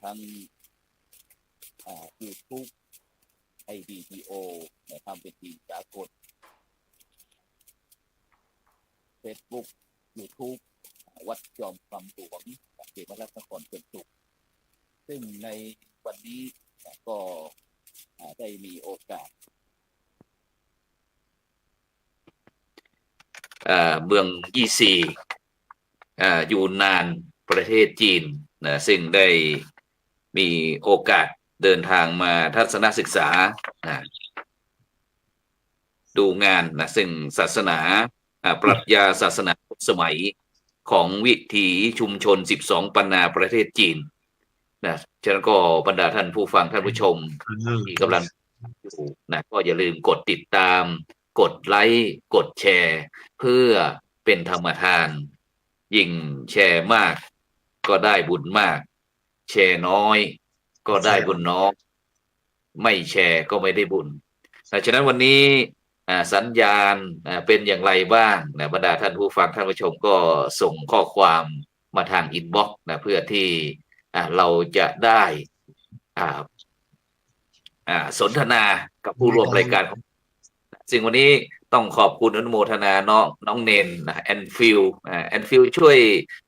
ทั้งYouTube IDTO ทำเป็นทีมสากล Facebook YouTube วัดจอมคำหลวงเขตวัดนครเป็นสุขซึ่งในวันนี้ก็ได้มีโอกาสเมืองยี่ซียูนนานประเทศจีนนะซึ่งได้มีโอกาสเดินทางมาทัศนศึกษาดูงานนะซึ่งศาสนาปรัชญาศาสนาสมัยของวิถีชุมชน12ปันนาประเทศจีนนะฉะนั้นก็บรรดาท่านผู้ฟังท่านผู้ชมที่กำลังอยู่นะก็อย่าลืมกดติดตามกดไลค์กดแชร์เพื่อเป็นธรรมทานยิ่งแชร์มากก็ได้บุญมากแชร์น้อยก็ได้บุญน้อยไม่แชร์ก็ไม่ได้บุญฉะนั้นวันนี้สัญญาณเป็นอย่างไรบ้างนะบรรดาท่านผู้ฟังท่านผู้ชมก็ส่งข้อความมาทางอินบ็อกซ์นะเพื่อที่เราจะได้สนทนากับผู้ร่วมรายการซึ่งวันนี้ต้องขอบคุณอนุโมทนาน้องเนนแอนฟิลช่วย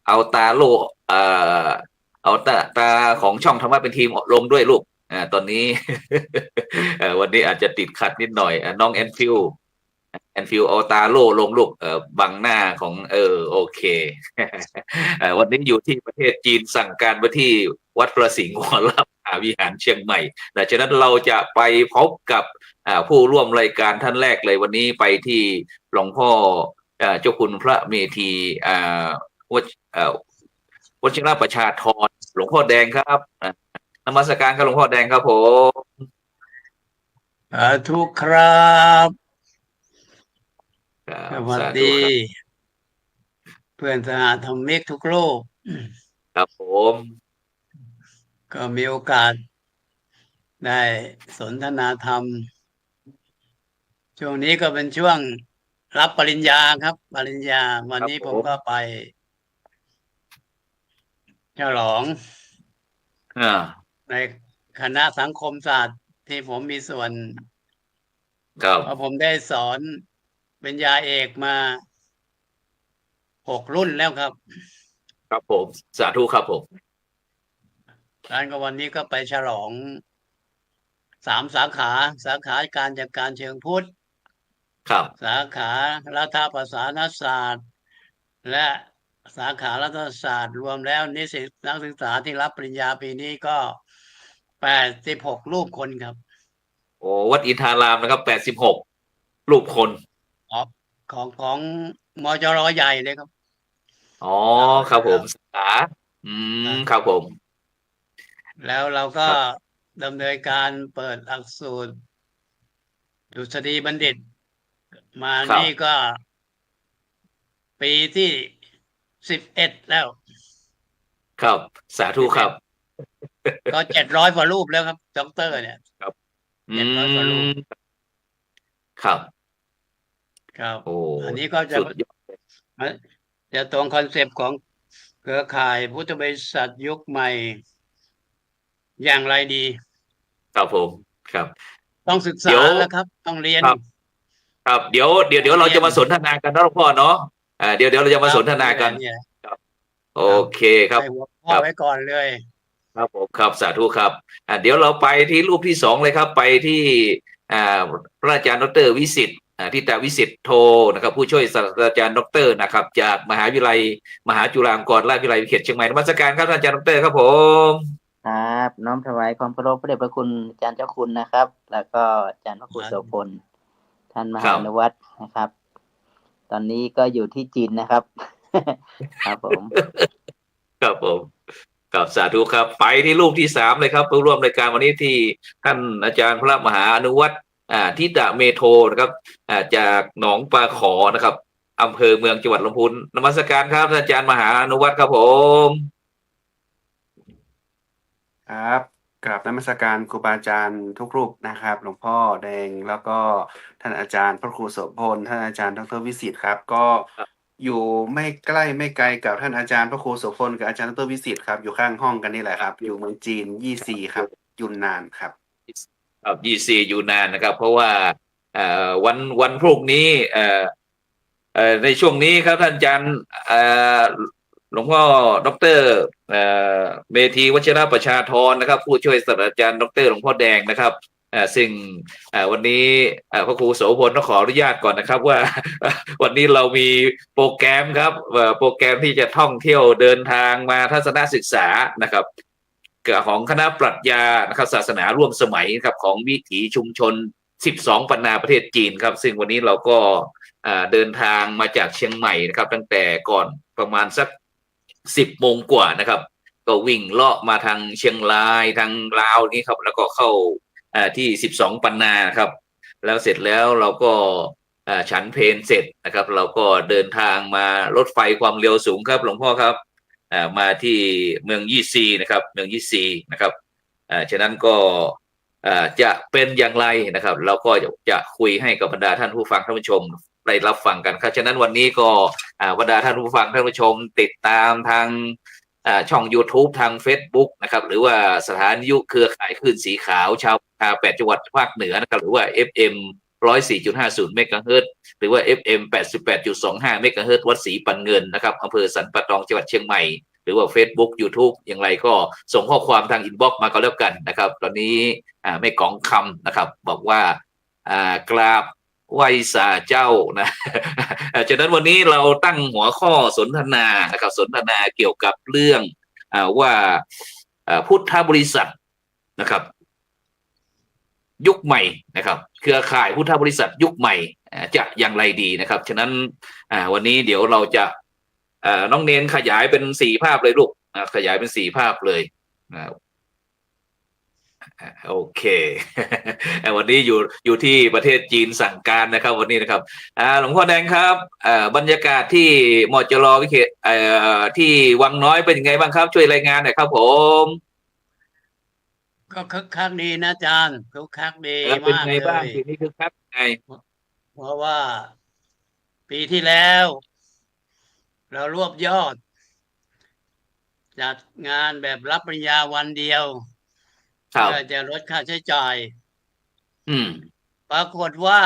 เอาตาโลเอาตาของช่องธรรมะเป็นทีมลงด้วยลูกตอนนี้วันนี้อาจจะติดขัดนิดหน่อยน้องแอนฟิลเอาตาโลลงลูกบังหน้าของโอเค วันนี้อยู่ที่ประเทศจีนสั่งการไปที่วัดประสิงห์วรวิหารเชียงใหม่ดังนั้นเราจะไปพบกับผู้ร่วมรายการท่านแรกเลยวันนี้ไปที่หลวงพ่อเจ้าคุณพระเมธีวชิรประชาธรหลวงพ่อแดงครับนมัสการครับหลวงพ่อแดงครับผมทุกครับสวัสดีเพื่อนสหธรรมิกทุกโลกครับผมก็มีโอกาสได้สนทนาธรรมช่วงนี้ก็เป็นช่วงรับปริญญาครับปริญญาวันนี้ผมก็ไปฉลองในคณะสังคมศาสตร์ที่ผมมีส่วนเพราะผมได้สอนปริญญาเอกมา6 รุ่นแล้วครับครับผมสาธุครับผมก็วันนี้ก็ไปฉลอง3 สาขาการจัดการเชิงพุทธสาขารัฐประศาสนศาสตร์และสาขารัฐศาสตร์รวมแล้วนิสิตนักศึกษาที่รับปริญญาปีนี้ก็86 รูปคนครับโอ้วัดอินทารามนะครับ86 รูปคนของมจร.ใหญ่เลยครับอ๋อครับผมสาขาครับผมแล้วเราก็ดำเนินการเปิดหลักสูตรดุษฎีบัณฑิตมานี่ก็ปีที่11แล้วครับสาธุครับก็700 กว่ารูปแล้วครับด็อกเตอร์เนี่ยครับ700 กว่ารูปครับอันนี้ก็จะตรงคอนเซปต์ของเครือข่ายพุทธบริษัทยุคใหม่อย่างไรดีครับผมครับต้องศึกษาแล้วครับต้องเรียนครับเดี๋ยวเราจะมาสนทนากันนะหลวงพ่อเนาะเดี๋ยวเราจะมาสนทนากันโอเคครับพ่อไว้ก่อนเลยครับผมครับสาธุครับเดี๋ยวเราไปที่รูปที่2เลยครับไปที่พระอาจารย์ดร.วิสิทธิ์ทิตวิสิทธิ์โทนะครับผู้ช่วยศาสตราจารย์ดร.นะครับจากมหาวิทยาลัยมหาจุฬาลงกรณราชวิทยาลัยเขตเชียงใหม่นมัสการครับอาจารย์ดร.ครับผมครับน้อมถวายความเคารพพระเดชพระคุณอาจารย์เจ้าคุณนะครับแล้วก็อาจารย์พระครูโสพลท่านมหานุวัฒน์นะครับตอนนี้ก็อยู่ที่จีนนะครับครับผมครับผมกับสาธุครับไปที่รูปที่3เลยครับผู้ร่วมรายการวันนี้ที่ท่านอาจารย์พระมหาอนุวัฒน์ทิตเมโทนะครับจากหนองปลาขอนะครับอำเภอเมืองจังหวัดลำพูนนมัสการครับอาจารย์มหาอนุวัฒน์ครับผมครับกราบนมัสการครูบาอาจารย์ทุกรูปนะครับหลวงพ่อแดงแล้วก็ท่านอาจารย์พระครูโสพลท่านอาจารย์ดร.วิสิทธิ์ครับก็ อยู่ไม่ใกล้ไม่ไกลกับท่านอาจารย์พระครูโสพลกับอาจารย์ดรวิสิทธิ์ครับอยู่ข้างห้องกันนี่แหละครับ อยู่เมืองจีนยี่ซีครับยุนนานครับ ครับ24อยู่นานนะครับ เพราะว่าวันพรุ่งนี้ในช่วงนี้ครับท่านอาจารย์หลวงพ่อดรเมธีวชิรประชาธรนะครับผู้ช่วยศาสตราจารย์ดรหลวงพ่อแดงนะครับซึ่งวันนี้พระครูโสพลต้องขออนุญาตก่อนนะครับว่า วันนี้เรามีโปรแกรมครับโปรแกรมที่จะท่องเที่ยวเดินทางมาทัศนศึกษานะครับของคณะปรัชญานะครับศาสนาร่วมสมัยครับของวิถีชุมชน12ปันนาประเทศจีนครับซึ่งวันนี้เราก็เดินทางมาจากเชียงใหม่นะครับตั้งแต่ก่อนประมาณสัก10 โมงกว่านะครับก็วิ่งเลาะมาทางเชียงรายทางลาวนี้ครับแล้วก็เข้าที่12ปันนาครับแล้วเสร็จแล้วเราก็ฉันเพลเสร็จนะครับเราก็เดินทางมารถไฟความเร็วสูงครับหลวงพ่อครับมาที่เมืองยี่ซีนะครับเมืองยี่ซีนะครับฉะนั้นก็จะเป็นอย่างไรนะครับเราก็จะคุยให้กับบรรดาท่านผู้ฟังท่านผู้ชมได้รับฟังกันครับฉะนั้นวันนี้ก็บรรดาท่านผู้ฟังท่านผู้ชมติดตามทางช่อง YouTube ทาง Facebook นะครับหรือว่าสถานีเครือข่ายคลื่นสีขาวชาว8จังหวัดภาคเหนือนะครับหรือว่า FM 104.50 เมกะเฮิรตซ์หรือว่า FM 88.25 เมกะเฮิรตซ์วัดศรีปันเงินนะครับอำเภอสันปะตองจังหวัดเชียงใหม่หรือว่า Facebook YouTube อย่างไรก็ส่งข้อความทางอินบ็อกซ์มาก็แล้วกันนะครับตอนนี้ไม่กองคำนะครับบอกว่ากราบไหว้สาเจ้านะฉะนั้นวันนี้เราตั้งหัวข้อสนทนานะครับสนทนาเกี่ยวกับเรื่องว่าพุทธบริษัทนะครับยุคใหม่นะครับเครือข่ายพุทธบริษัทยุคใหม่จะอย่างไรดีนะครับฉะนั้นวันนี้เดี๋ยวเราจะน้องเนนขยายเป็น4 ภาพเลยลูกขยายเป็น4 ภาพเลยโอเค วันนี้อยู่ที่ประเทศจีนสั่งการนะครับวันนี้นะครับหลวงพ่อแดงครับบรรยากาศที่มจรวิเขตที่วังน้อยเป็นยังไงบ้างครับช่วยรายงานหน่อยครับผมก็คึกคักดีนะอาจารย์คึกคักดี เป็น มาก ไง เล บ้าง ย ทีนี้คึกคักไง เพราะว่าปีที่แล้วเรารวบยอดจัดงานแบบรับปริญญาวันเดียว ครับ เพื่อจะลดค่าใช้จ่าย ปรากฏว่า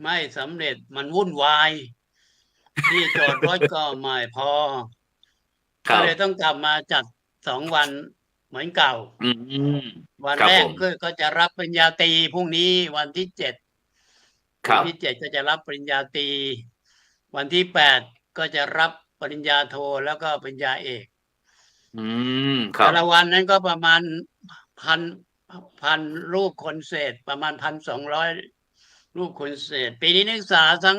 ไม่สำเร็จมันวุ่นวาย ที่จอดรถก็ไม่พอ ครั ก็ บ เลยต้องกลับมาจัด2 วันเหมือนเก่า วัน ครับ แรก ผม ก็จะรับปริญญาตรีพรุ่งนี้วันที่7 ครั วั บ ที่7ก็จะรับปริญญาตรีวันที่8ก็จะรับปริญญาโทแล้วก็ปริญญาเอก ครับ แต่ละวันนั้นก็ประมาณพันรูปคนเศษประมาณ1,200 รูปคนเศษ ปีนี้นักศึกษาทั้ง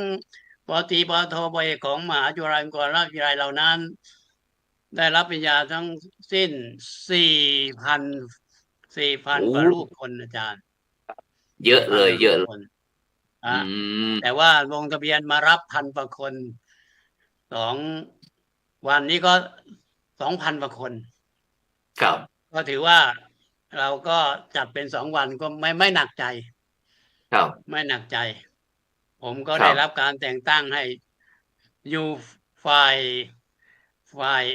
ปตรีปโทปเอกของมหาจุฬาลงกรณราชวิทยาลัยเหล่านั้น ได้รับปริญญาทั้งสิ้น 4,000 กว่ารูปคนอาจารย์ เยอะเลยเยอะเลย คนแต่ว่าลงทะเบียนมารับ1,000 กว่าคน2 วันนี้ก็ 2,000 กว่าคน ครับ ก็ถือว่าเราก็จัดเป็น2 วันก็ไม่หนักใจ ครับ ไม่หนักใจ ผมก็ ครับ ได้รับการแต่งตั้งให้อยู่ฝ่าย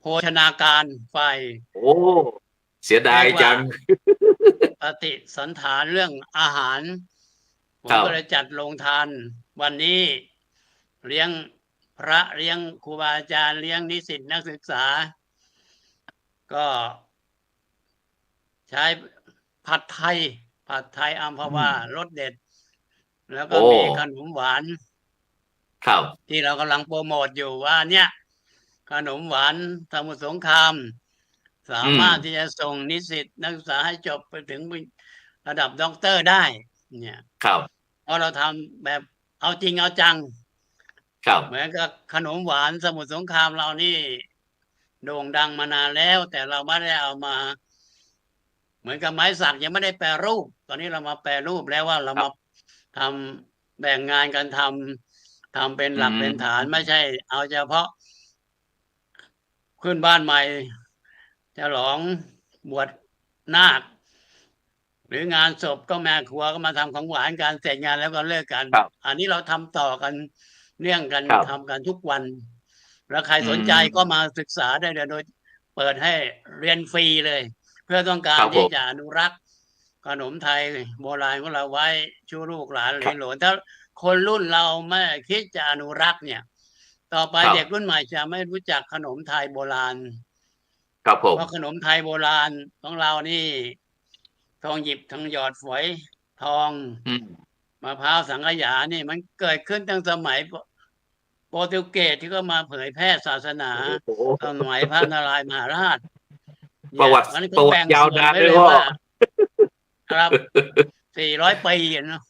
โภชนาการฝ่าย โอ้เสียดายจัง ปฏิสันถานเรื่องอาหาร ผม ครับ ก็เลยจัดโรงทาน วันนี้เลี้ยงพระเลี้ยงครูบาอาจารย์เลี้ยงนิสิตนักศึกษา ก็ใช้ผัดไทยอัมพวารสเด็ด แล้วก็ โอ้ มีขนมหวาน ครับ ที่เรากำลังโปรโมทอยู่ว่าเนี่ยขนมหวานสมุทรสงคราม สามารถที่จะส่งนิสิตนักศึกษาให้จบไปถึงระดับด็อกเตอร์ได้ เนี่ย ครับ เพราะเราทำแบบเอาจริงเอาจัง ครับ เหมือนกับขนมหวานสมุทรสงครามเรานี่โด่งดังมานานแล้ว แต่เราไม่ได้เอามา เหมือนกับไม้สักยังไม่ได้แปรรูป ตอนนี้เรามาแปรรูปแล้วว่าเรามาทำแบ่งงานกันทำเป็นหลักเป็นฐาน ไม่ใช่เอาเฉพาะขึ้นบ้านใหม่ฉลองบวชนาค หรืองานศพก็แม่ครัวก็มาทำของหวานการเสร็จงานแล้วก็เลิกกัน ครับ อันนี้เราทำต่อกัน เนื่องกัน ครับ ทำกันทุกวัน แล้วใคร อืม สนใจก็มาศึกษาได้เลยโดยเปิดให้เรียนฟรีเลย เพื่อต้องการ ครับผม ที่จะอนุรักษ์ขนมไทยโบราณของเราไว้ชูลูกหลานเหลนโหลนถ้าคนรุ่นเราไม่คิดจะอนุรักษ์เนี่ย ต่อไป ครับ เด็กรุ่นใหม่จะไม่รู้จักขนมไทยโบราณ ครับผม เพราะขนมไทยโบราณของเรานี่ทองหยิบทองหยอดฝอยทอง อืม มะพร้าวสังขยานี่มันเกิดขึ้นตั้งสมัยโปรตุเกสที่ก็มาเผยแพร่ศาสนา โอ้โห สมัยพระนารายณ์มหาราช ประวัติ มัน ประวัติ แบ่ง ยาว ส่วน นาน ไว้ ด้ เล วย ย พ่อ ว่า ครับ 400 ปีเนาะ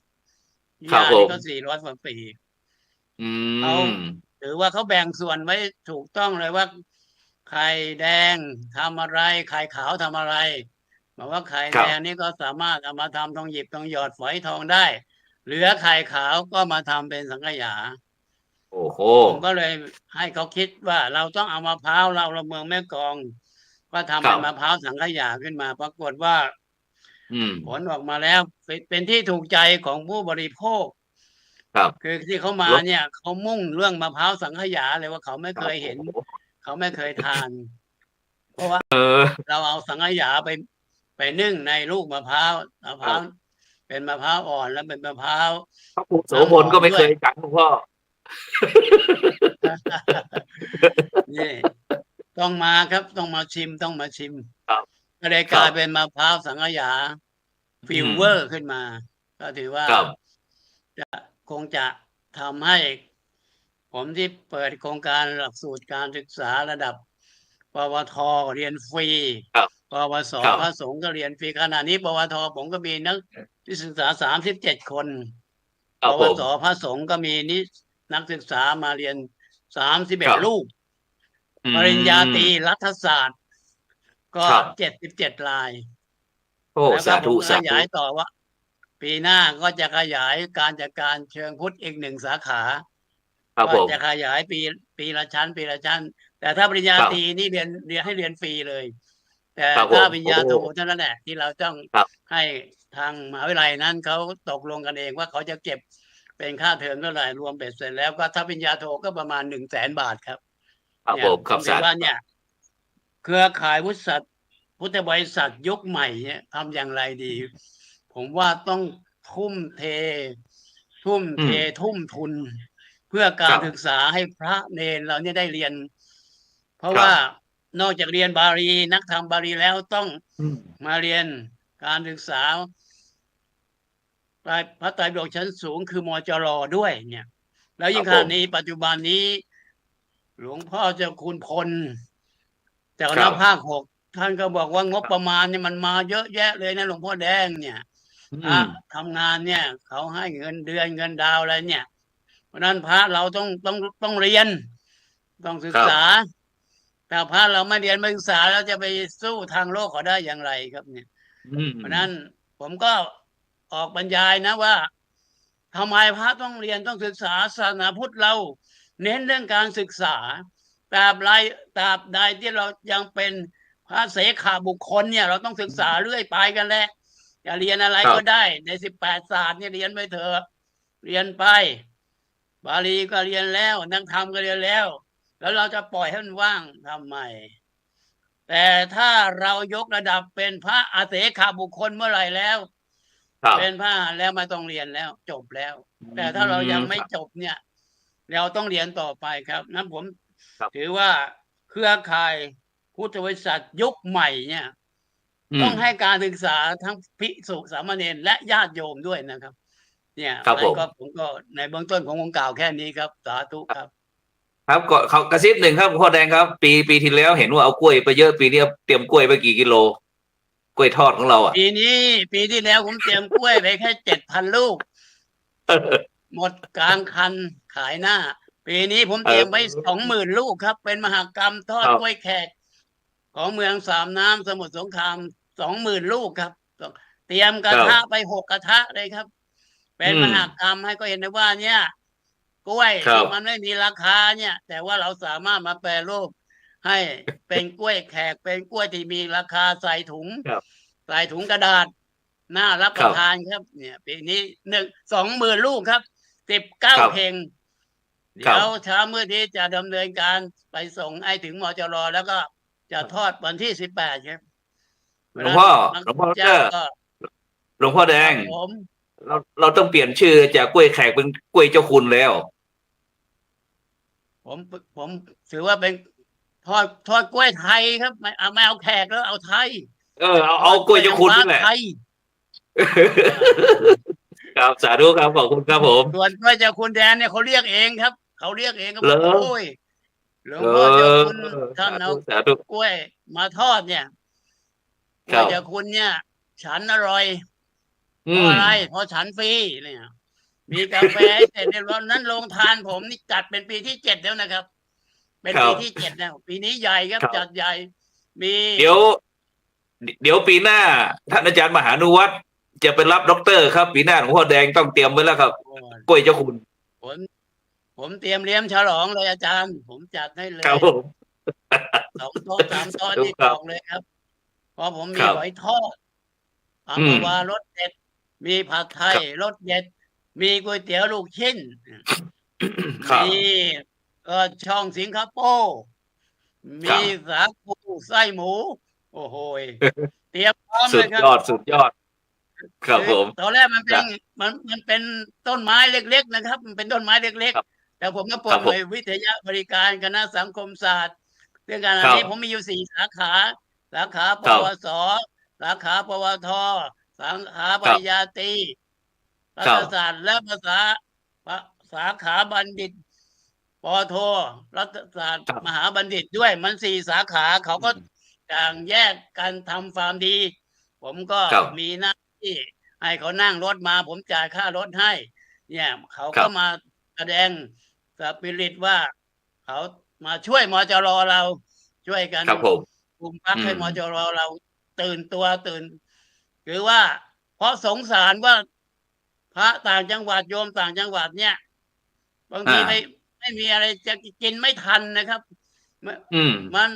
ครับ ย่า ผม นี่ก็400 กว่าปี อื เขา ม ถือว่าเขาแบ่งส่วนไว้ถูกต้องเลยว่า ไข่แดงทำอะไร ไข่ขาวทำอะไรบอกว่าไข่ ครั แด บ งนี่ก็สามารถเอามาทำทองหยิบทองหยอดฝอยทองได้ เหลือไข่ขาวก็มาทำเป็นสังขยา โอ้โห ผมก็เลยให้เขาคิดว่าเราต้องเอามะพร้าวเราเมืองแม่กลองก็ทำ ครั เป็ บ นมะพร้าวสังขยาขึ้นมา ปรากฏว่า อืม ผลออกมาแล้วเป็นที่ถูกใจของผู้บริโภค ครับ คือที่เขามาเนี่ยเขามุ่งเรื่องมะพร้าวสังขยาเลยว่าเขาไม่เคยเห็น เขาไม่เคยทาน เพราะว่า เออ เราเอาสังขยาไปนึ่งในลูกมะพร้าวเป็นมะพร้าวอ่อนแล้วเป็นมะพร้าว พระครูโสพลก็ไม่เคยฉันหลวงพ่อ นี่ต้องมาครับต้องมาชิมต้องมาชิม ครับ ก็เลยกลายเป็นมะพร้าวสังขยาฟิวเวอร์ขึ้นมา ก็ถือว่า ครับ คงจะทำให้ผมที่เปิดโครงการหลักสูตรการศึกษาระดับ ปวทเรียนฟรี ครับ ปวส ครับ พระสงฆ์ก็เรียนฟรีขณะนี้ ปวทผมก็มีนักศึกษา37 คน ครั ป บ ว ผม สพระสงฆ์ก็มีนักศึกษามาเรียน ครับ 31 รูป ปริญญาตรีรัฐศาสตร์ ก็ ครับ 77 ราย โอ้ แล้วก็ สา ผ ธุ มข สาธุ ยายต่อว่า ปีหน้าก็จะขยายการจัดการเชิงพุทธอีก 1 สาขา ครับ ก็ ผม จะขยายปีละชั้น แต่ถ้าปริญญา ครับ ตรีนี่เรียนให้เรียนฟรีเลย แต่ ครับผม ถ้าปริญญาโท โอ้ เท่านั้นแหละที่เราต้อง ครับ ให้ทางมหาวิทยาลัยนั้นเขาตกลงกันเองว่าเขาจะเก็บเป็นค่าเทอมเท่าไหร่รวมเบ็ดเสร็จแล้วก็ถ้าปริญญาโทก็ประมาณ 100,000 บาทครับ ครับ เนี่ย ผมครับ ถื สา อ ธุ ว่าเนี่ย เครือข่ายพุทธบริษัทยุคใหม่เนี่ยทำอย่างไรดี ผมว่าต้องทุ่มเท ทุ่มทุน เพื่อการ ครับ ศึกษาให้พระเนรเราเนี่ยได้เรียน เพราะ ครับ ว่านอกจากเรียนบาลีนักธรรมบาลีแล้วต้อง อืม มาเรียนการศึกษาพระไตรปิฎกชั้นสูงคือมจรด้วย เนี่ย แล้วยิ่ง ค ข รับ ณะนี้ปัจจุบันนี้ หลวงพ่อเจ้าคุณพลเจ้าค ครั ณะ บ ภาค 6 ท่านก็บอกว่างบประมาณเนี่ยมันมาเยอะแยะเลยนะหลวงพ่อแดงเนี่ย อืม ทำงานเนี่ย เขาให้เงินเดือนเงินดาวอะไรเนี่ย เพราะฉะนั้นพระเราต้องเรียน ต้องศึกษา แต่พระเราไม่เรียนไม่ศึกษาแล้วจะไปสู้ทางโลกเขาได้อย่างไรครับเนี่ย อืม เพราะฉะนั้นผมก็ออกบรรยายนะว่าทำไมพระต้องเรียนต้องศึกษาศาสนาพุทธเรา เน้นเรื่องการศึกษาตราบใดที่เรายังเป็นพระเสขบุคคลเนี่ย เราต้องศึกษาเรื่อยไปกันแหละจะเรียนอะไร ครับ ก็ได้ใน18 ศาสตร์เนี่ยเรียนไปเถอะเรียนไป บาลีก็เรียนแล้วนักธรรมก็เรียนแล้ว แล้วเราจะปล่อยให้มันว่างทำไม แต่ถ้าเรายกระดับเป็นพระอาเสขบุคคลเมื่อไหร่แล้ว ครับ เป็นพระแล้วไม่ต้องเรียนแล้วจบแล้ว แต่ถ้าเรายังไม่จบเนี่ย เราต้องเรียนต่อไปครับนั้นผม ครับ ถือว่าเครือข่ายพุทธบริษัทยุคใหม่เนี่ย อืม ต้องให้การศึกษาทั้งภิกษุสามเณรและญาติโยมด้วยนะครับ เนี่ย ครับ นั้นก็ผมก็ในเบื้องต้นของผมกล่าวแค่นี้ครับสาธุครับ ครับก็เขากระซิบหนึ่งครับพ่อแดงครับ ปีที่แล้วเห็นว่าเอากล้วยไปเยอะปีนี้เตรียมกล้วยไปกี่กิโลกล้วยทอดของเราอ่ะ ปีที่แล้วผมเตรียมกล้วยไปแค่ 7,000 ลูก หมดกลางคันขายหน้า ปีนี้ผมเตรียมไว้ 20,000 ลูกครับ เป็นมหกรรมทอด ครับ กล้วยแขก ของเมืองสามน้ำสมุทรสงคราม 20,000 ลูกครับ เตรียมกระทะไป6 กระทะเลยครับ เป็นมหกรรมให้ก็เห็นได้ว่าเนี่ยกล้วย ครับ ที่มันไม่มีราคาเนี่ย แต่ว่าเราสามารถมาแปรรูปให้เป็นกล้วยแขก เป็นกล้วยที่มีราคาใส่ถุง ครับ ใส่ถุงกระดาษน่ารับประทานครับ เนี่ยปีนี้20,000 ลูกครับ 19 ครับ เพลง เดี๋ยวเช้ามื้อนี้จะดำเนินการไปส่งให้ถึงมจรแล้วก็จะทอดวันที่18ครับ หลวงพ่อเจ้าก็ หลวงพ่อแดง ผม เราต้องเปลี่ยนชื่อจากกล้วยแขกเป็นกล้วยเจ้าคุณแล้ว ผมถือว่าเป็นทอดกล้วยไทยครับไม่เอาแขกแล้วเอาไทย เอากล้วยเจ้าคุณนี่แหละ ไทย ครับสาธุครับขอบคุณครับผม ส่วนกล้วยเจ้าคุณแดนเนี่ยเขาเรียกเองครับเขาเรียกเองก็บอกโอ้ยหลวงพ่อเจ้าคุณท่านเอากล้วยมาทอดเนี่ยกล้วยเจ้าคุณเนี่ย ฉันอร่อยเพราะอะไรเพราะฉันฟรีเนี่ย มีกาแฟให้เสร็จเรียบร้อยนั้นโรงทานผมนี่จัดเป็นปีที่ 7แล้วนะครับ เป็นปีที่ 7แล้วปีนี้ใหญ่ครับจัดใหญ่มีเดี๋ยวปีหน้าท่านอาจารย์มหานุวัฒน์จะไปรับด็อกเตอร์ครับปีหน้าหลวงพ่อแดงต้องเตรียมไว้แล้วครับกล้วยเจ้าคุณ ผมเตรียมเลี้ยงฉลองเลยอาจารย์ ผมจัดให้เลย ครับผม 2 โต๊ะ 3 โต๊ะที่บอกเลยครับเพราะผมมีหอยทอดอัมพวารสเด็ดมีผัดไทยรสเด็ดมีก๋วยเตี๋ยวลูกชิ้นมีช่องสิงคโปร์มีสาคูไส้หมู โอ้โหเตรียมพร้อมเลยครับสุดยอดครับผมตอนแรกมันเป็นต้นไม้เล็กๆนะครับมันเป็นต้นไม้เล็กๆแต่ผมก็เปิดเผยวิทยาบริการคณะสังคมศาสตร์เรื่องการนี้ผมมีอยู่4 สาขาปวสสาขาปวทสาขาปริญญาตรีรัฐศาสตร์และภาษาสาขาบัณฑิตปโทรัฐศาสตร์มหาบัณฑิตด้วยมัน4 สาขาเขาก็ต่างแยกกันทำความดีผมก็มีหน้าที่ให้เขานั่งรถมาผมจ่ายค่ารถให้ เนี่ยเขาก็มาแสดงสปิริตว่าเขามาช่วยมจรเราช่วยกันกลุ่มพักให้มจรเราตื่นคือว่าเพราะสงสารว่าพระต่างจังหวัดโยมต่างจังหวัดเนี่ยบางทีไม่มีอะไรจะกินไม่ทันนะครับมัน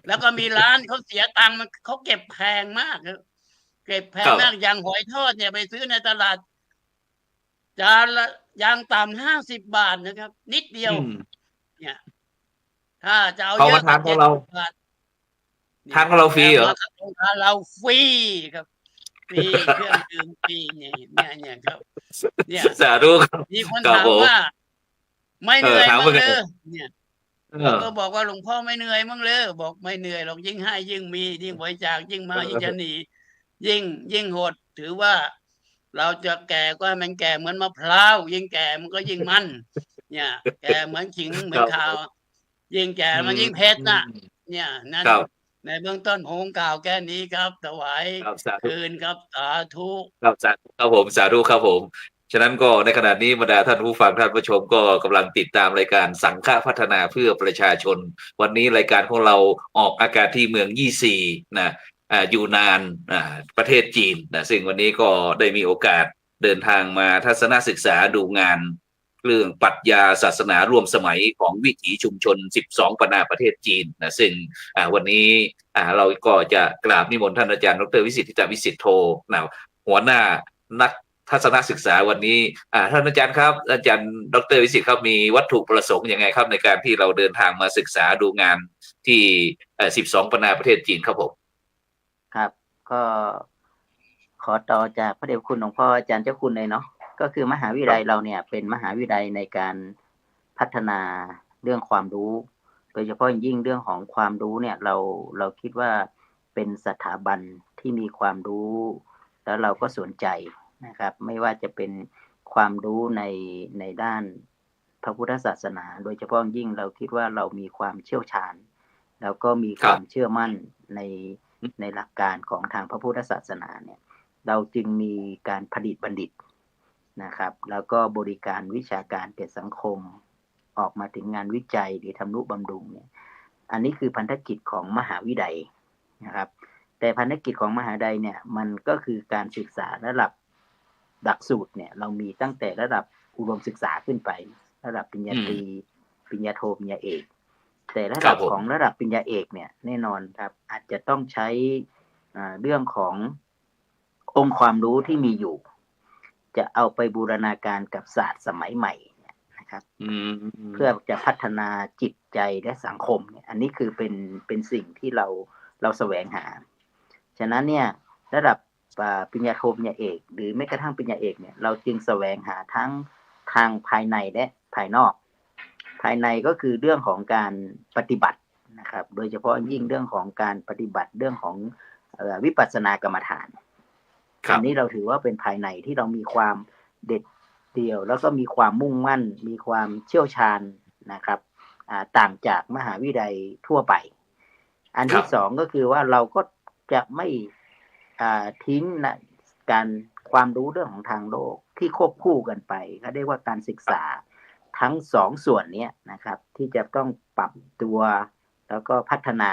แล้วก็มีร้านเขาเสียตังค์เขาเก็บแพงมากเก็บแพงมากอย่างหอยทอดเนี่ยไปซื้อในตลาดจานละอย่างต่ำ50 บาทนะครับนิดเดียวเนี่ยถ้าจะเอาเยอะทางของเราทางเราฟรีเหรอทางเราฟรีครับฟรีเครื่องดื่มฟรีเนี่ยครับเนี่ยสาธุครับมีคนถามว่าไม่เหนื่อยมั้งเลยเนี่ยก็บอกว่าหลวงพ่อไม่เหนื่อยมั้งเลยบอกไม่เหนื่อยหรอกยิ่งให้ยิ่งมียิ่งบริจาคยิ่งมายิ่งจะหนียิ่งโหดถือว่าเราจะแก่ก็ให้มันแก่เหมือนมะพร้าวยิ่งแก่มันก็ยิ่งมันเนี่ยแก่เหมือนขิงเหมือนข่าวยิ่งแก่มันยิ่งเพชรน่ะเนี่ยนั่นในเบื้องต้นผมกล่าวแค่นี้ครับถวายคืนครับสาธุครับผมสาธุครับผมฉะนั้นก็ในขณะนี้บรรดาท่านผู้ฟังท่านผู้ชมก็กำลังติดตามรายการสังฆพัฒนาเพื่อประชาชนวันนี้รายการของเราออกอากาศที่เมืองยี่ซีนะอยู่นานประเทศจีนนะซึ่งวันนี้ก็ได้มีโอกาสเดินทางมาทัศนศึกษาดูงานเรื่องปรัชญาศาสนาร่วมสมัยของวิถีชุมชน12 ปนาประเทศจีนนะซึ่งวันนี้เราก็จะกราบนิมนต์ท่านอาจารย์ดร.วิสิทธิ์ ทิตวิสิทธิ์โธนะหัวหน้านักทัศนศึกษาวันนี้ท่านอาจารย์ครับอาจารย์ดร.วิสิทธิ์ครับมีวัตถุประสงค์ยังไงครับในการที่เราเดินทางมาศึกษาดูงานที่12 ปนาประเทศจีนครับผมครับก็ขอต่อจากพระเดชคุณหลวงพ่ออาจารย์เจ้าคุณเลยเนาะก็คือมหาวิทยาลัยเราเนี่ยเป็นมหาวิทยาลัยในการพัฒนาเรื่องความรู้โดยเฉพาะยิ่งเรื่องของความรู้เนี่ยเราคิดว่าเป็นสถาบันที่มีความรู้แล้วเราก็สนใจนะครับไม่ว่าจะเป็นความรู้ในด้านพระพุทธศาสนาโดยเฉพาะยิ่งเราคิดว่าเรามีความเชี่ยวชาญแล้วก็มีความเชื่อมั่นในหลักการของทางพระพุทธศาสนาเนี่ยเราจึงมีการผลิตบัณฑิตนะครับแล้วก็บริการวิชาการแก่สังคมออกมาถึงงานวิจัยหรือทำนุบำรุงเนี่ยอันนี้คือพันธกิจของมหาวิทยาลัยนะครับแต่พันธกิจของมหาวิทยาลัยเนี่ยมันก็คือการศึกษาระดับหลักสูตรเนี่ยเรามีตั้งแต่ระดับอุดมศึกษาขึ้นไประดับปริญญาตรีปริญญาโทปริญญาเอกแต่ระดับของระดับปริญญาเอกเนี่ยแน่นอนครับอาจจะต้องใช้เรื่องขององค์ความรู้ที่มีอยู่จะเอาไปบูรณาการกับศาสตร์สมัยใหม่ นะครับ เพื่ เพื่อจะพัฒนาจิตใจและสังคมเนี่ยอันนี้คือเป็นสิ่งที่เราแสวงหาฉะนั้นเนี่ยระดับปริญญาโทปริญญาเอกหรือแม้กระทั่งปริญญาเอกเนี่ยเราจึงแสวงหาทั้งทางภายในและภายนอกภายในก็คือเรื่องของการปฏิบัตินะครับโดยเฉพาะยิ่งเรื่องของการปฏิบัติเรื่องของวิปัสสนากรรมฐานอันนี้เราถือว่าเป็นภายในที่เรามีความเด็ดเดี่ยวแล้วก็มีความมุ่งมั่นมีความเชี่ยวชาญนะครับต่างจากมหาวิทยาลัยทั่วไปอันที่สองก็คือว่าเราก็จะไม่ทิ้งนะการความรู้เรื่องของทางโลกที่ควบคู่กันไปก็เรียกว่าการศึกษาทั้งสองส่วนนี้นะครับที่จะต้องปรับตัวแล้วก็พัฒนา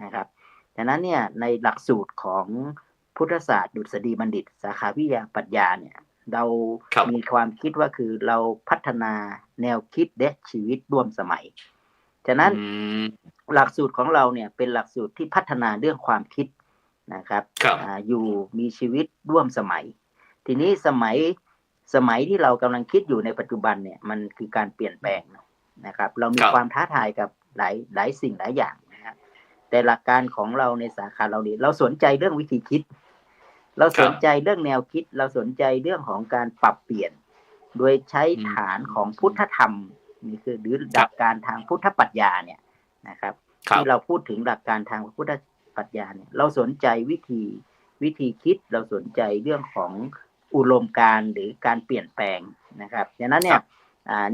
นะครับฉะนั้นเนี่ยในหลักสูตรของพุทธศาสตร์ดุษฎีบัณฑิตสาขาวิทยาปรัชญาเนี่ยเรามีความคิดว่าคือเราพัฒนาแนวคิดและชีวิตร่วมสมัยฉะนั้นหลักสูตรของเราเนี่ยเป็นหลักสูตรที่พัฒนาเรื่องความคิดนะครับอยู่มีชีวิตร่วมสมัยทีนี้สมัยที่เรากำลังคิดอยู่ในปัจจุบันเนี่ยมันคือการเปลี่ยนแปลงนะครับเรามีความท้าทายกับหลายสิ่งหลายอย่างนะครับแต่หลักการของเราในสาขาเราเนี่ยเราสนใจเรื่องวิธีคิดเราสนใจเรื่องแนวคิดเราสนใจเรื่องของการปรับเปลี่ยนโดยใช้ฐานของพุทธธรรมนี่คือหรือหลักการทางพุทธปรัชญาเนี่ยนะครับที่เราพูดถึงหลักการทางพุทธปรัชญาเนี่ยเราสนใจวิธีคิดเราสนใจเรื่องของอุดมการณ์หรือการเปลี่ยนแปลงนะครับฉะนั้นเนี่ย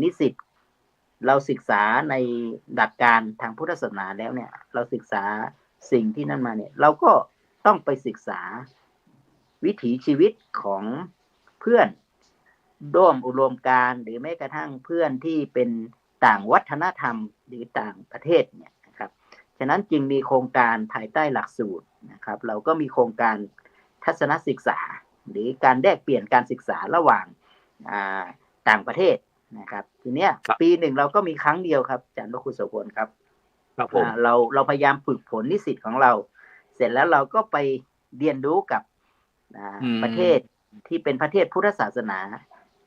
นิสิตเราศึกษาในหลักการทางพุทธศาสนาแล้วเนี่ยเราศึกษาสิ่งที่นั่นมาเนี่ยเราก็ต้องไปศึกษาวิถีชีวิตของเพื่อนร่วมอุดมการณ์หรือแม้กระทั่งเพื่อนที่เป็นต่างวัฒนธรรมหรือต่างประเทศเนี่ยนะครับฉะนั้นจึงมีโครงการภายใต้หลักสูตรนะครับเราก็มีโครงการทัศนศึกษาหรือการแลกเปลี่ยนการศึกษาระหว่างต่างประเทศนะครับทีเนี้ยปีหนึ่งเราก็มีครั้งเดียวครับอาจารย์พระครูโสพลครับเราพยายามฝึกฝนนิสิตของเราเสร็จแล้วเราก็ไปเรียนรู้กับประเทศที่เป็นประเทศพุทธศาสนา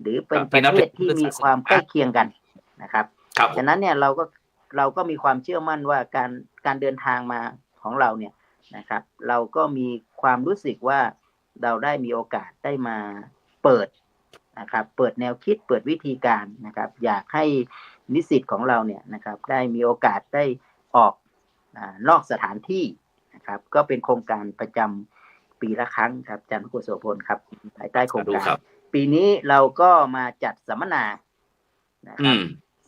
หรือเป็นประเทศที่มีความใกล้เคียงกันนะครับฉะนั้นเนี่ยเราก็มีความเชื่อมั่นว่าการเดินทางมาของเราเนี่ยนะครับเราก็มีความรู้สึกว่าเราได้มีโอกาสได้มาเปิดนะครับเปิดแนวคิดเปิดวิธีการนะครับอยากให้นิสิตของเราเนี่ยนะครับได้มีโอกาสได้ออกนอกสถานที่นะครับก็เป็นโครงการประจำปีละครั้งครับอาจารย์พระครูโสพลครับภายใต้โครงการปีนี้เราก็มาจัดสัมมนานะครับ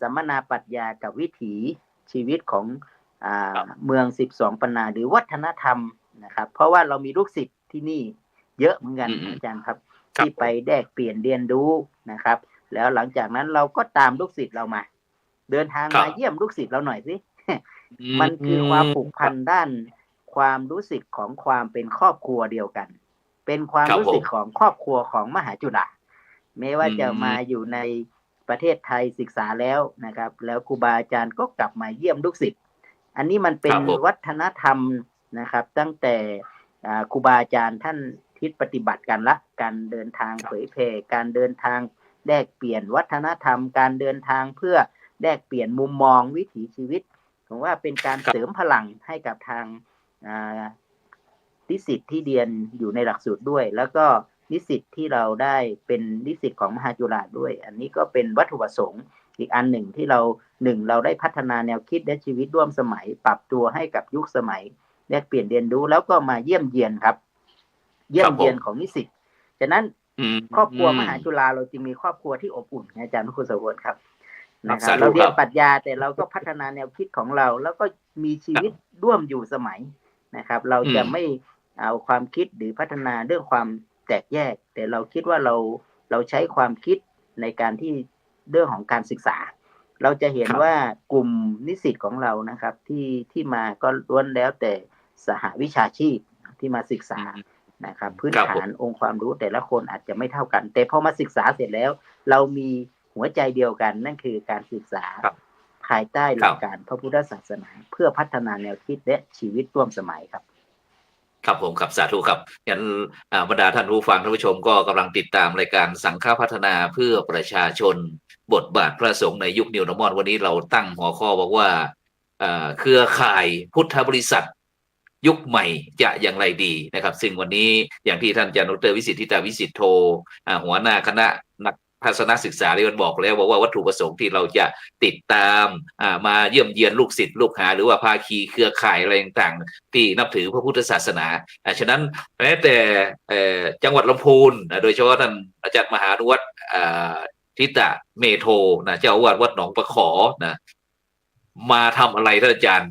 สัมมนาปรัชญากับวิถีชีวิตของเมือง12ปันนาหรือวัฒนธรรมนะครับเพราะว่าเรามีลูกศิษย์ที่นี่เยอะเหมือนกันอาจารย์ครับที่ไปแลกเปลี่ยนเรียนรู้นะครับแล้วหลังจากนั้นเราก็ตามลูกศิษย์เรามาเดินทางมาเยี่ยมลูกศิษย์เราหน่อยสิ มันคือความผูกพันด้านความรู้สึกของความเป็นครอบครัวเดียวกันเป็นความรู้สึกของครอบครัวของมหาจุฬาแม้ว่าจะมาอยู่ในประเทศไทยศึกษาแล้วนะครับแล้วครูบาอาจารย์ก็กลับมาเยี่ยมลูกศิษย์อันนี้มันเป็นวัฒนธรรมนะครับตั้งแต่ครูบาอาจารย์ท่านทิศปฏิบัติกันละการเดินทางเผยแผ่การเดินทางแลกเปลี่ยนวัฒนธรรมการเดินทางเพื่อแลกเปลี่ยนมุมมองวิถีชีวิตผมว่าเป็นการเสริมพลังให้กับทางนิสิตที่เรียนอยู่ในหลักสูตรด้วยแล้วก็นิสิตที่เราได้เป็นนิสิตของมหาจุฬาด้วยอันนี้ก็เป็นวัตถุประสงค์อีกอันหนึ่งที่เราได้พัฒนาแนวคิดและชีวิตร่วมสมัยปรับตัวให้กับยุคสมัยแลกเปลี่ยนเรียนรู้แล้วก็มาเยี่ยมเยียนครับเยี่ยมเยียนของนิสิตฉะนั้นครอบครัวมหาจุฬาเราจึงมีครอบครัวที่อบอุ่นอาจารย์พระครูโสพลครับนะครับเราเรียนปรัชญาแต่เราก็พัฒนาแนวคิดของเราแล้วก็มีชีวิตร่วมอยู่สมัยนะครับเราจะไม่เอาความคิดหรือพัฒนาเรื่องความแตกแยกแต่เราคิดว่าเราใช้ความคิดในการที่เรื่องของการศึกษาเราจะเห็นว่ากลุ่มนิสิตของเรานะครับที่มาก็ล้วนแล้วแต่สหวิชาชีพที่มาศึกษานะครับพื้นฐานองค์ความรู้แต่ละคนอาจจะไม่เท่ากันแต่พอมาศึกษาเสร็จแล้วเรามีหัวใจเดียวกันนั่นคือการศึกษาภายใต้หลักการพระพุทธศาสนาเพื่อพัฒนาแนวคิดและชีวิตร่วมสมัยครับ ครับผมครับสาธุครับงั้นบรรดาท่านผู้ฟังท่านผู้ชมก็กำลังติดตามรายการสังฆพัฒนาเพื่อประชาชนบทบาทพระสงฆ์ในยุคนิวนอร์มอนวันนี้เราตั้งหัวข้อบอกว่าเครือข่ายพุทธบริษัทยุคใหม่จะอย่างไรดีนะครับซึ่งวันนี้อย่างที่ท่านอาจารย์ดร.วิสิทธิตาวิสิทธโธหัวหน้าคณะนักทัศนศึกษาได้บอกแล้วบอกว่าวัตถุประสงค์ที่เราจะติดตามมาเยี่ยมเยียนลูกศิษย์ลูกหาหรือว่าภาคีเครือข่ายอะไรต่างๆที่นับถือพระพุทธศาสนาฉะนั้นแม้แต่จังหวัดลำพูนโดยเฉพาะท่านอาจารย์มหานุวัฒน์ทิตะเมโทนะเจ้าอาวาสวัดหนองประขอนะมาทำอะไรท่านอาจารย์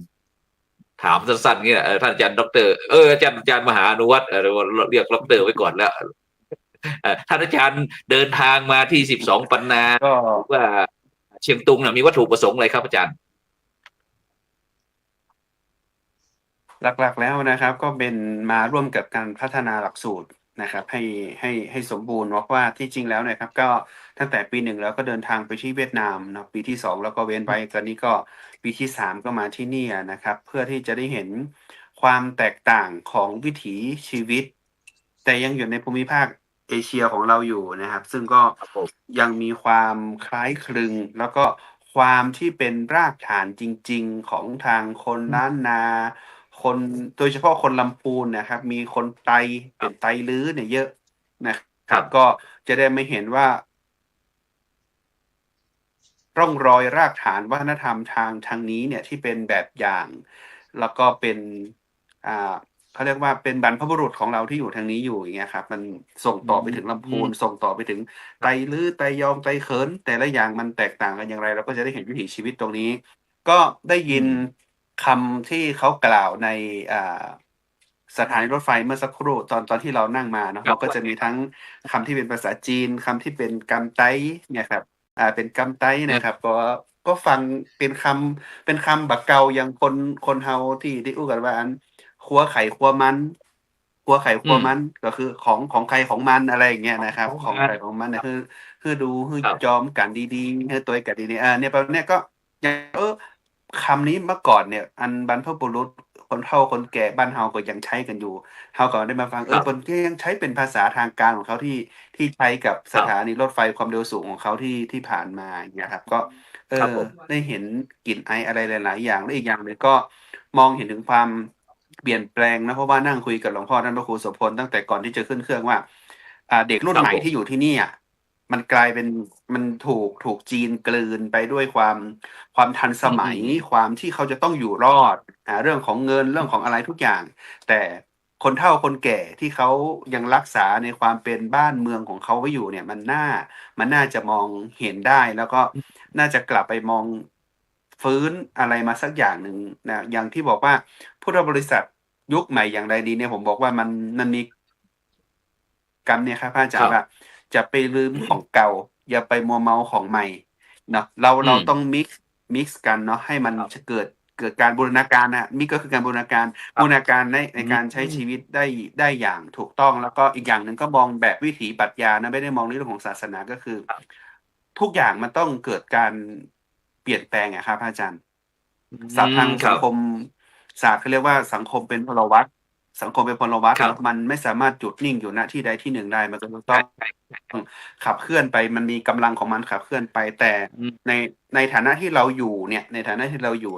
ถามสั้นๆเงี้ยท่านอาจารย์ดร.อาจารย์มหานุวัฒน์เรียกดร.ไว้ก่อนแล้วท่านอาจารย์เดินทางมาที่12ปันนาก็ว่าเชียงตุงมีวัตถุประสงค์อะไรครับอาจารย์หลักๆแล้วนะครับ ก็เป็นมาร่วมกับการพัฒนาหลักสูตรนะครับให้สมบูรณ์ว่าที่จริงแล้วนะครับก็ตั้งแต่ปี 1แล้วก็เดินทางไปที่เวียดนามนะปีที่2แล้วก็เว้นไปตอนนี้ก็ปีที่3ก็มาที่นี่นะครับ เพื่อที่จะได้เห็นความแตกต่างของวิถีชีวิต แต่ยังอยู่ในภูมิภาคเอเชียของเราอยู่นะครับ ซึ่งก็ยังมีความคล้ายคลึง แล้วก็ความที่เป็นรากฐานจริงๆของทางคนล้านนาคนโดยเฉพาะคนลำพูนนะครับ มีคนไตเป็นไตลื้อเนี่ยเยอะนะครับก็จะได้ไม่เห็นว่าร่องรอยรากฐานวัฒนธรรมทางนี้เนี่ยที่เป็นแบบอย่าง แล้วก็เป็นเขาเรียกว่าเป็นบรรพบุรุษของเราที่อยู่ทางนี้อยู่อย่างเงี้ยครับมันส่งต่อไปถึงลำพูนส่งต่อไปถึงไตลื้อไตยองไตเขินแต่ละอย่างมันแตกต่างกันอย่างไรเราก็จะได้เห็นวิถีชีวิตตรงนี้ ก็ได้ยินคำที่เขากล่าวในสถานีรถไฟเมื่อสักครู่ตอนที่เรานั่งมาเนาะเขาก็จะมีทั้งคำที่เป็นภาษาจีนคำที่เป็นกัมไต้เนี่ยครับเป็นกัมไต้นะครับก็ฟังเป็นคำบักเกาอย่างคนเฮาที่ได้อู้กันว่าอันครัวไข่ครัวมันครัวไข่ครัวมันก็คือของใครของมันอะไรอย่างเงี้ยนะครับ ของใครของมันเนี่ยคือดูคือจอมกันดีๆคือตัวกันดีๆเนี่ยแปลเนี่ยก็คำนี้เมื่อก่อนเนี่ยอันบรรพบุรุษคนเฒ่าคนแก่บ้านเฮาก็ยังใช้กันอยู่เฮาก็ได้มาฟังคนก็ยังใช้เป็นภาษาทางการของเขาที่ใช้กับสถานีรถไฟความเร็วสูงของเขาที่ผ่านมาอย่างเงี้ยครับก็ได้เห็นกลิ่นไออะไรหลายๆอย่างและอีกอย่างหนึ่งก็มองเห็นถึงความเปลี่ยนแปลงนะเพราะว่านั่งคุยกับหลวงพ่อท่านพระครูโสพลตั้งแต่ก่อนที่จะขึ้นเครื่องว่าเด็กรุ่นใหม่ที่อยู่ที่นี่มันกลายเป็นมันถูกจีนกลืนไปด้วยความทันสมัยความที่เขาจะต้องอยู่รอดเรื่องของเงินเรื่องของอะไรทุกอย่าง แต่คนเฒ่าคนแก่ที่เขายังรักษาในความเป็นบ้านเมืองของเขาไว้อยู่เนี่ยมันน่าจะมองเห็นได้แล้วก็น่าจะกลับไปมองฟื้นอะไรมาสักอย่างหนึ่งนะอย่างที่บอกว่าพุทธบริษัทยุคใหม่อย่างไรดีเนี่ยผมบอกว่ามันมีกรรมเนี่ยครับพระอาจารย์ว่าจะไปลืมของเก่า อย่าไปมัวเมาของใหม่เนาะเราต้องมิกซ์กันเนาะให้มันจะเกิดการบูรณาการนะมิกก็คือการบูรณาการในการใช้ชีวิตได้อย่างถูกต้องแล้วก็อีกอย่างหนึ่งก็มองแบบวิถีปรัชญานะไม่ได้มองในเรื่องของศาสนาก็คือ ทุกอย่างมันต้องเกิดการเปลี่ยนแปลงอะครับอาจารย์ศัพท์ทางสังคมศาสตร์เขาเรียกว่าสังคมเป็นพลวัตสังคมเป็นพลวัตมันไม่สามารถหยุดนิ่งอยู่ณที่ใดที่หนึ่งได้มันก็ต้องขับเคลื่อนไปมันมีกำลังของมันขับเคลื่อนไปแต่ในฐานะที่เราอยู่เนี่ยในฐานะที่เราอยู่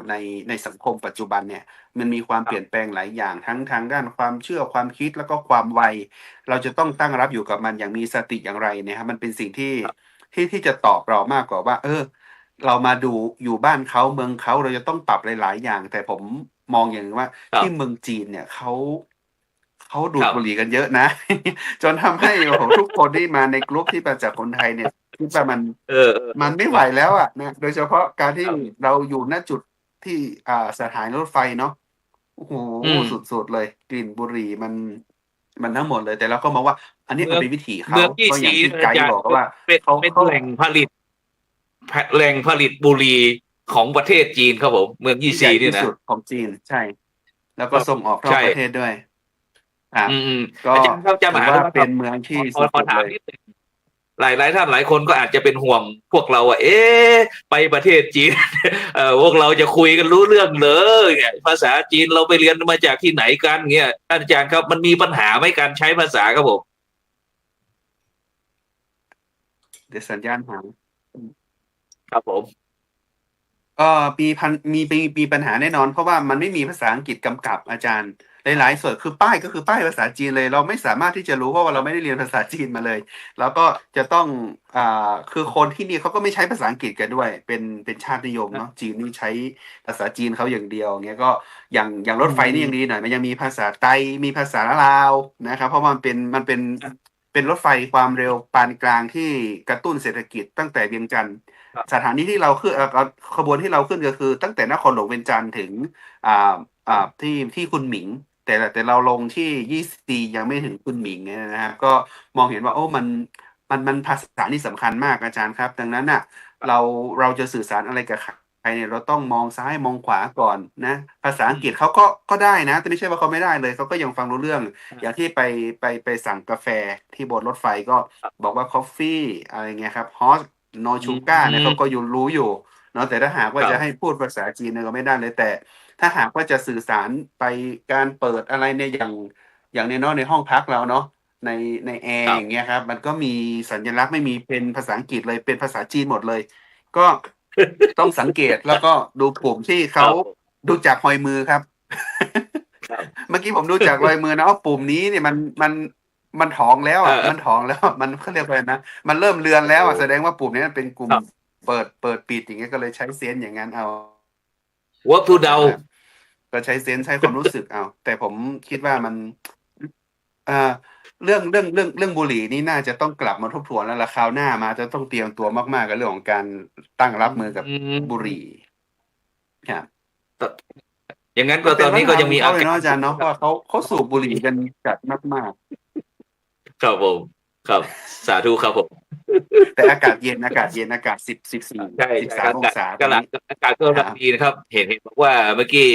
ในสังคมปัจจุบันเนี่ยมันมีความเปลี่ยนแปลงหลายอย่างทั้งทางด้านความเชื่อความคิดแล้วก็ความไวเราจะต้องตั้งรับอยู่กับมันอย่างมีสติอย่างไรเนี่ยครับมันเป็นสิ่งที่จะตอบเรามากกว่าว่าเรามาดูอยู่บ้านเขาเมืองเขาเราจะต้องปรับหลายๆอย่างแต่ผมมองอย่างว่าที่เมืองจีนเนี่ยเขาดูดบุหรี่กันเยอะนะ จนทำให้ผมทุกคนที่มาในกลุ่มที่มาจากคนไทยเนี่ยคิดว่ามันไม่ไหวแล้วอ่ะนะโดยเฉพาะการที่เราอยู่ณจุดที่สถานีรถไฟเนาะโอ้โหสุดๆเลยกลิ่นบุหรี่มันทั้งหมดเลยแต่เราก็มองว่าอันนี้มันเป็นวิถีเขาก็อย่างที่ไกด์บอกว่าเป็นแหล่งผลิตบุหรี่ของประเทศจีนครับผมเมืองยี่ซีนี่นะที่สุดของจีนใช่แล้วก็ส่งออกนอกประเทศด้วยก็ถือว่าเป็นเมืองที่สุดเลย หลายท่านหลายคนก็อาจจะเป็นห่วงพวกเราไปประเทศจีน พวกเราจะคุยกันรู้เรื่องเหรอเนี่ยภาษาจีนเราไปเรียนมาจากที่ไหนกันเงี้ยท่านอาจารย์ครับมันมีปัญหาไหมการใช้ภาษาครับผม เดี๋ยวสัญญาณหาย ครับผม มีปัญหาแน่นอน เพราะว่ามันไม่มีภาษาอังกฤษกำกับอาจารย์หลายๆส่วนคือป้ายก็คือป้ายภาษาจีนเลยเราไม่สามารถที่จะรู้เพราะว่าเราไม่ได้เรียนภาษาจีนมาเลย แล้วก็จะต้องคือคนที่นี่เขาก็ไม่ใช้ภาษาอังกฤษกันด้วยเป็นชาตินิยมเนาะจีนนี่ใช้ภาษาจีนเขาอย่างเดียวเงี้ยก็อย่างรถไฟนี่ยังดีหน่อยมันยังมีภาษาไต้มีภาษาลาวนะครับเพราะมันเป็นรถไฟความเร็วปานกลางที่กระตุ้นเศรษฐกิจตั้งแต่เวียงจันทร์สถานีที่เราขึ้นขบวนที่เราขึ้นก็คือตั้งแต่นครหลวงเวียงจันทร์ถึงที่คุนหมิงแต่เราลงที่ยี่ซียังไม่ถึงคุนหมิงเนี่ยนะครับก็มองเห็นว่าโอ้มันภาษานี่สำคัญมากอาจารย์ครับ ดังนั้นเราจะสื่อสารอะไรกับใครเนี่ยเราต้องมองซ้ายมองขวาก่อนนะภาษาอังกฤษเขาก็ได้นะแต่ไม่ใช่ว่าเขาไม่ได้เลยเขาก็ยังฟังรู้เรื่อง อย่างที่ไปสั่งกาแฟที่บนรถไฟก็บอกว่า coffee อะไรเงี้ยครับ hot no sugar เนี่ยเขาก็รู้อยู่เนาะแต่ถ้าหากว่าจะให้พูดภาษาจีนเนี่ยก็ไม่ได้เลยแต่ถ้าหากว่าจะสื่อสารไปการเปิดอะไรในอย่างในห้องพักเราเนาะในแอร์อย่างเงี้ยครับมันก็มีสัญลักษณ์ไม่มีเป็นภาษาอังกฤษเลยเป็นภาษาจีนหมดเลย ก็ต้องสังเกตแล้วก็ดูปุ่มที่เขาดูจากรอยมือครับ เมื่อกี้ผมดูจากรอยมือนะว่าปุ่มนี้เนี่ยมันถองแล้วมันถองแล้วมันเขาเรียกว่านะมันเริ่มเลือนแล้วแสดงว่าปุ่มนี้มันเป็นกลุ่มเปิดปิดอย่างเงี้ยก็เลยใช้เซนส์อย่างนั้นเอา work to เดา ก็ใช้เซนส์ใช้ความรู้สึกเอาแต่ผมคิดว่ามันเรื่องบุหรี่นี่น่าจะต้องกลับมาทบทวนแล้วละคราวหน้ามาจะต้องเตรียมตัวมากๆกับเรื่องของการตั้งรับมือกับบุหรี่ครับอย่างนั้นก็ตอนนี้ก็ยังมีอาการอาจารย์เนาะว่าเขาสูบบุหรี่กันจัดมากๆครับผมครับสาธุครับผมแต่อากาศเย็นอากาศ14 ใช่13 องศาอากาศก็ดีนะครับเห็นบอกว่าเมื่อกี้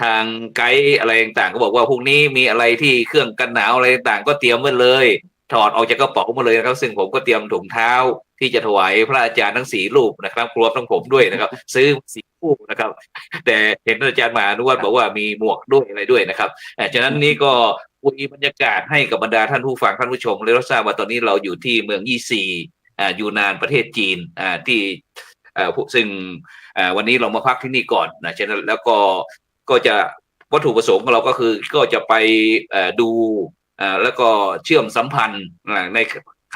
ทางไกด์อะไรต่างๆก็บอกว่าพรุ่งนี้มีอะไรที่เครื่องกันหนาวอะไรต่างๆก็เตรียมไว้เลยถอดออกจากกระเป๋ามาเลยนะครับซึ่งผมก็เตรียมถุงเท้าที่จะถวายพระอาจารย์ทั้ง4 รูปนะครับรวมทั้งผมด้วยนะครับ ซื้อ4 คู่นะครับแต่เห็นอาจารย์มหานุวัฒน์บอกว่ามีหมวกด้วยอะไรด้วยนะครับฉะนั้นนี่ก็คุยบรรยากาศให้กับบรรดาท่านผู้ฟังท่านผู้ชมเลยรับทราบว่าตอนนี้เราอยู่ที่เมืองยี่ซียูนานประเทศจีนที่ซึ่งวันนี้เรามาพักที่นี่ก่อนนะฉะนั้นแล้วก็จะวัตถุประสงค์ของเราก็คือก็จะไปดูแล้วก็เชื่อมสัมพันธ์ใน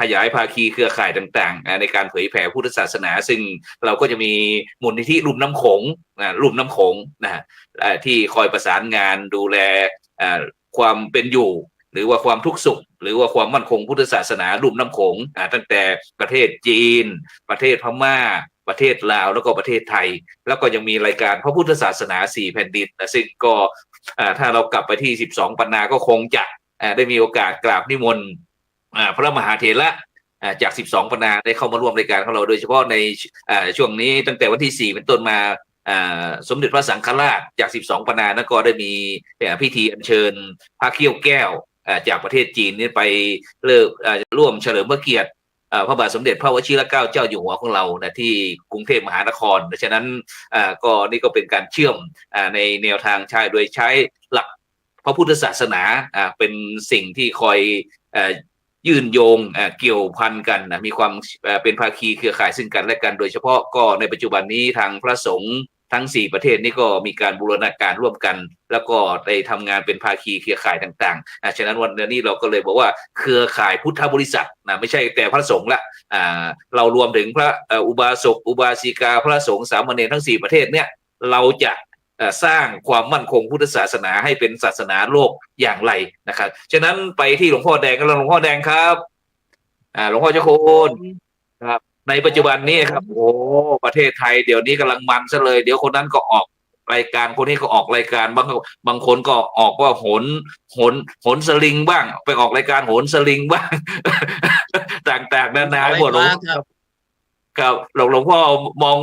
ขยายภาคีเครือข่ายต่างๆในการเผยแผ่พุทธศาสนาซึ่งเราก็จะมีมูลนิธิลุ่มน้ำโขงนะที่คอยประสานงานดูแลความเป็นอยู่หรือว่าความทุกข์สุขหรือว่าความมั่นคงพุทธศาสนาลุ่มน้ำโขงตั้งแต่ประเทศจีนประเทศพม่าประเทศลาวแล้วก็ประเทศไทยแล้วก็ยังมีรายการพระพุทธศาสนา4 แผ่นดินซึ่งก็ถ้าเรากลับไปที่12 ปันนาก็คงจะได้มีโอกาสกราบนิมนต์พระมหาเถระจาก12 ปันนาได้เข้ามาร่วมรายการของเราโดยเฉพาะในช่วงนี้ตั้งแต่วันที่4เป็นต้นมาสมเด็จพระสังฆราชจาก12 ปันนานั้นก็ได้มีพิธีอัญเชิญพระเขี้ยวแก้วจากประเทศจีนนี่ไปร่วมเฉลิมพระเกียรติพระบาทสมเด็จพระวชิรเกล้าเจ้าอยู่หัวของเรานะที่กรุงเทพมหานครดังนั้นก็นี่ก็เป็นการเชื่อมในแนวทางใช้โดยใช้หลักพระพุทธศาสนาเป็นสิ่งที่คอยยื่นโยงเกี่ยวพันกันมีความเป็นภาคีเครือข่ายซึ่งกันและกันโดยเฉพาะก็ในปัจจุบันนี้ทางพระสงฆ์ทั้ง4 ประเทศนี้ก็มีการบูรณาการร่วมกันแล้วก็ได้ทำงานเป็นภาคีเครือข่ายต่างๆฉะนั้นวันนี้เราก็เลยบอกว่าเครือข่ายพุทธบริษัทไม่ใช่แต่พระสงฆ์ละเรารวมถึงพระอุบาสกอุบาสิกาพระสงฆ์สามเณรทั้ง4 ประเทศเนี่ยเราจะสร้างความมั่นคงพุทธศาสนาให้เป็นศาสนาโลกอย่างไรนะครับฉะนั้นไปที่หลวงพ่อแดงกันหลวงพ่อแดงครับหลวงพ่อเจ้าคุณครับในปัจจุบันนี้ครับโอ้ประเทศไทยเดี๋ยวนี้กำลังมันซะเลยเดี๋ยวคนนั้นก็ออกรายการคนนี้ก็ออกรายการบางคนก็ออกว่าโหนสลิงบ้างไปออกรายการโหนสลิงบ้าง ต่างๆนานาหมดครับหลวงพ่อ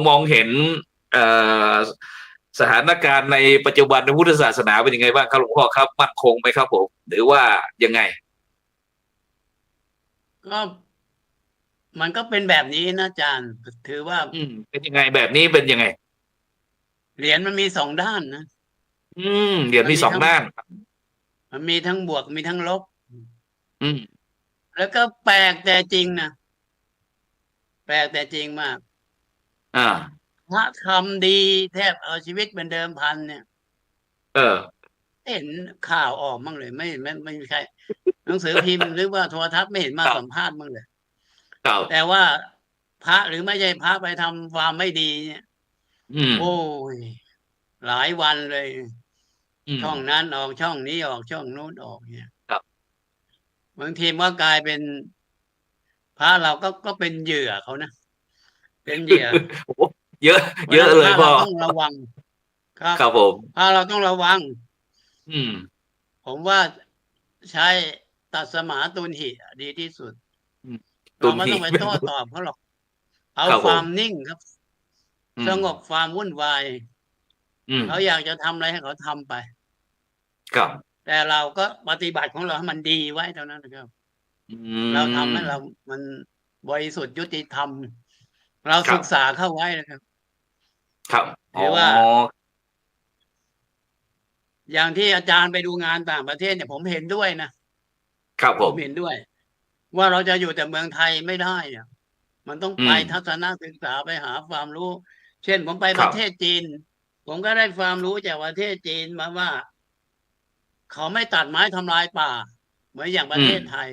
มองเห็นสถานการณ์ในปัจจุบันในพุทธศาสนาเป็นยังไงบ้างครับหลวงพ่อครับมั่นคงไหมครับผมหรือว่ายังไงก็ มันก็เป็นแบบนี้นะอาจารย์ถือว่า เป็นยังไงแบบนี้เป็นยังไง เหรียญมันมีสองด้านนะ เหรียญมีสองด้าน มันมีทั้งบวกมีทั้งลบ อืม แล้วก็แปลกแต่จริงนะแปลกแต่จริงมาก พระทำดีแทบเอาชีวิตเป็นเดิมพันเนี่ย เห็นข่าวออกมั่งเลยไม่มีใครหนังสือพิมพ์หรือว่าโทรทัศน์ไม่เห็นมาสัมภาษณ์มั่งเลย แต่ว่าพระหรือไม่ใช่พระไปทำความไม่ดีเนี่ยโอ้ยหลายวันเลย ช่องนั้นออกช่องนี้ออกช่องนู้นออกเนี่ยบางทีก็กลายเป็นพระเราก็เป็นเหยื่อเขานะเป็นเหยื่อ เยอะเลยพ่อ ต้องระวังครับผม พระเราต้องระวัง ผมว่าใช้ตัดสมาตุนหิดีที่สุดเราไม่ต้องไปโต้ตอบเขาหรอกเอาความนิ่งครับสงบความวุ่นวายเขาอยากจะทำอะไรให้เขาทำไปแต่เราก็ปฏิบัติของเราให้มันดีไว้เท่านั้นนะครับเราทำให้มันบริสุทธิ์ยุติธรรมเราศึกษาเข้าไว้นะครับหรือว่าอย่างที่อาจารย์ไปดูงานต่างประเทศเนี่ยผมเห็นด้วยนะครับผมเห็นด้วย ว่าเราจะอยู่แต่เมืองไทยไม่ได้เนี่ยมันต้องไปทัศนศึกษาไปหาความรู้ เช่นผมไปประเทศจีนผมก็ได้ความรู้จากประเทศจีนมาว่าเขาไม่ตัดไม้ทำลายป่าเหมือนอย่างประเทศไทย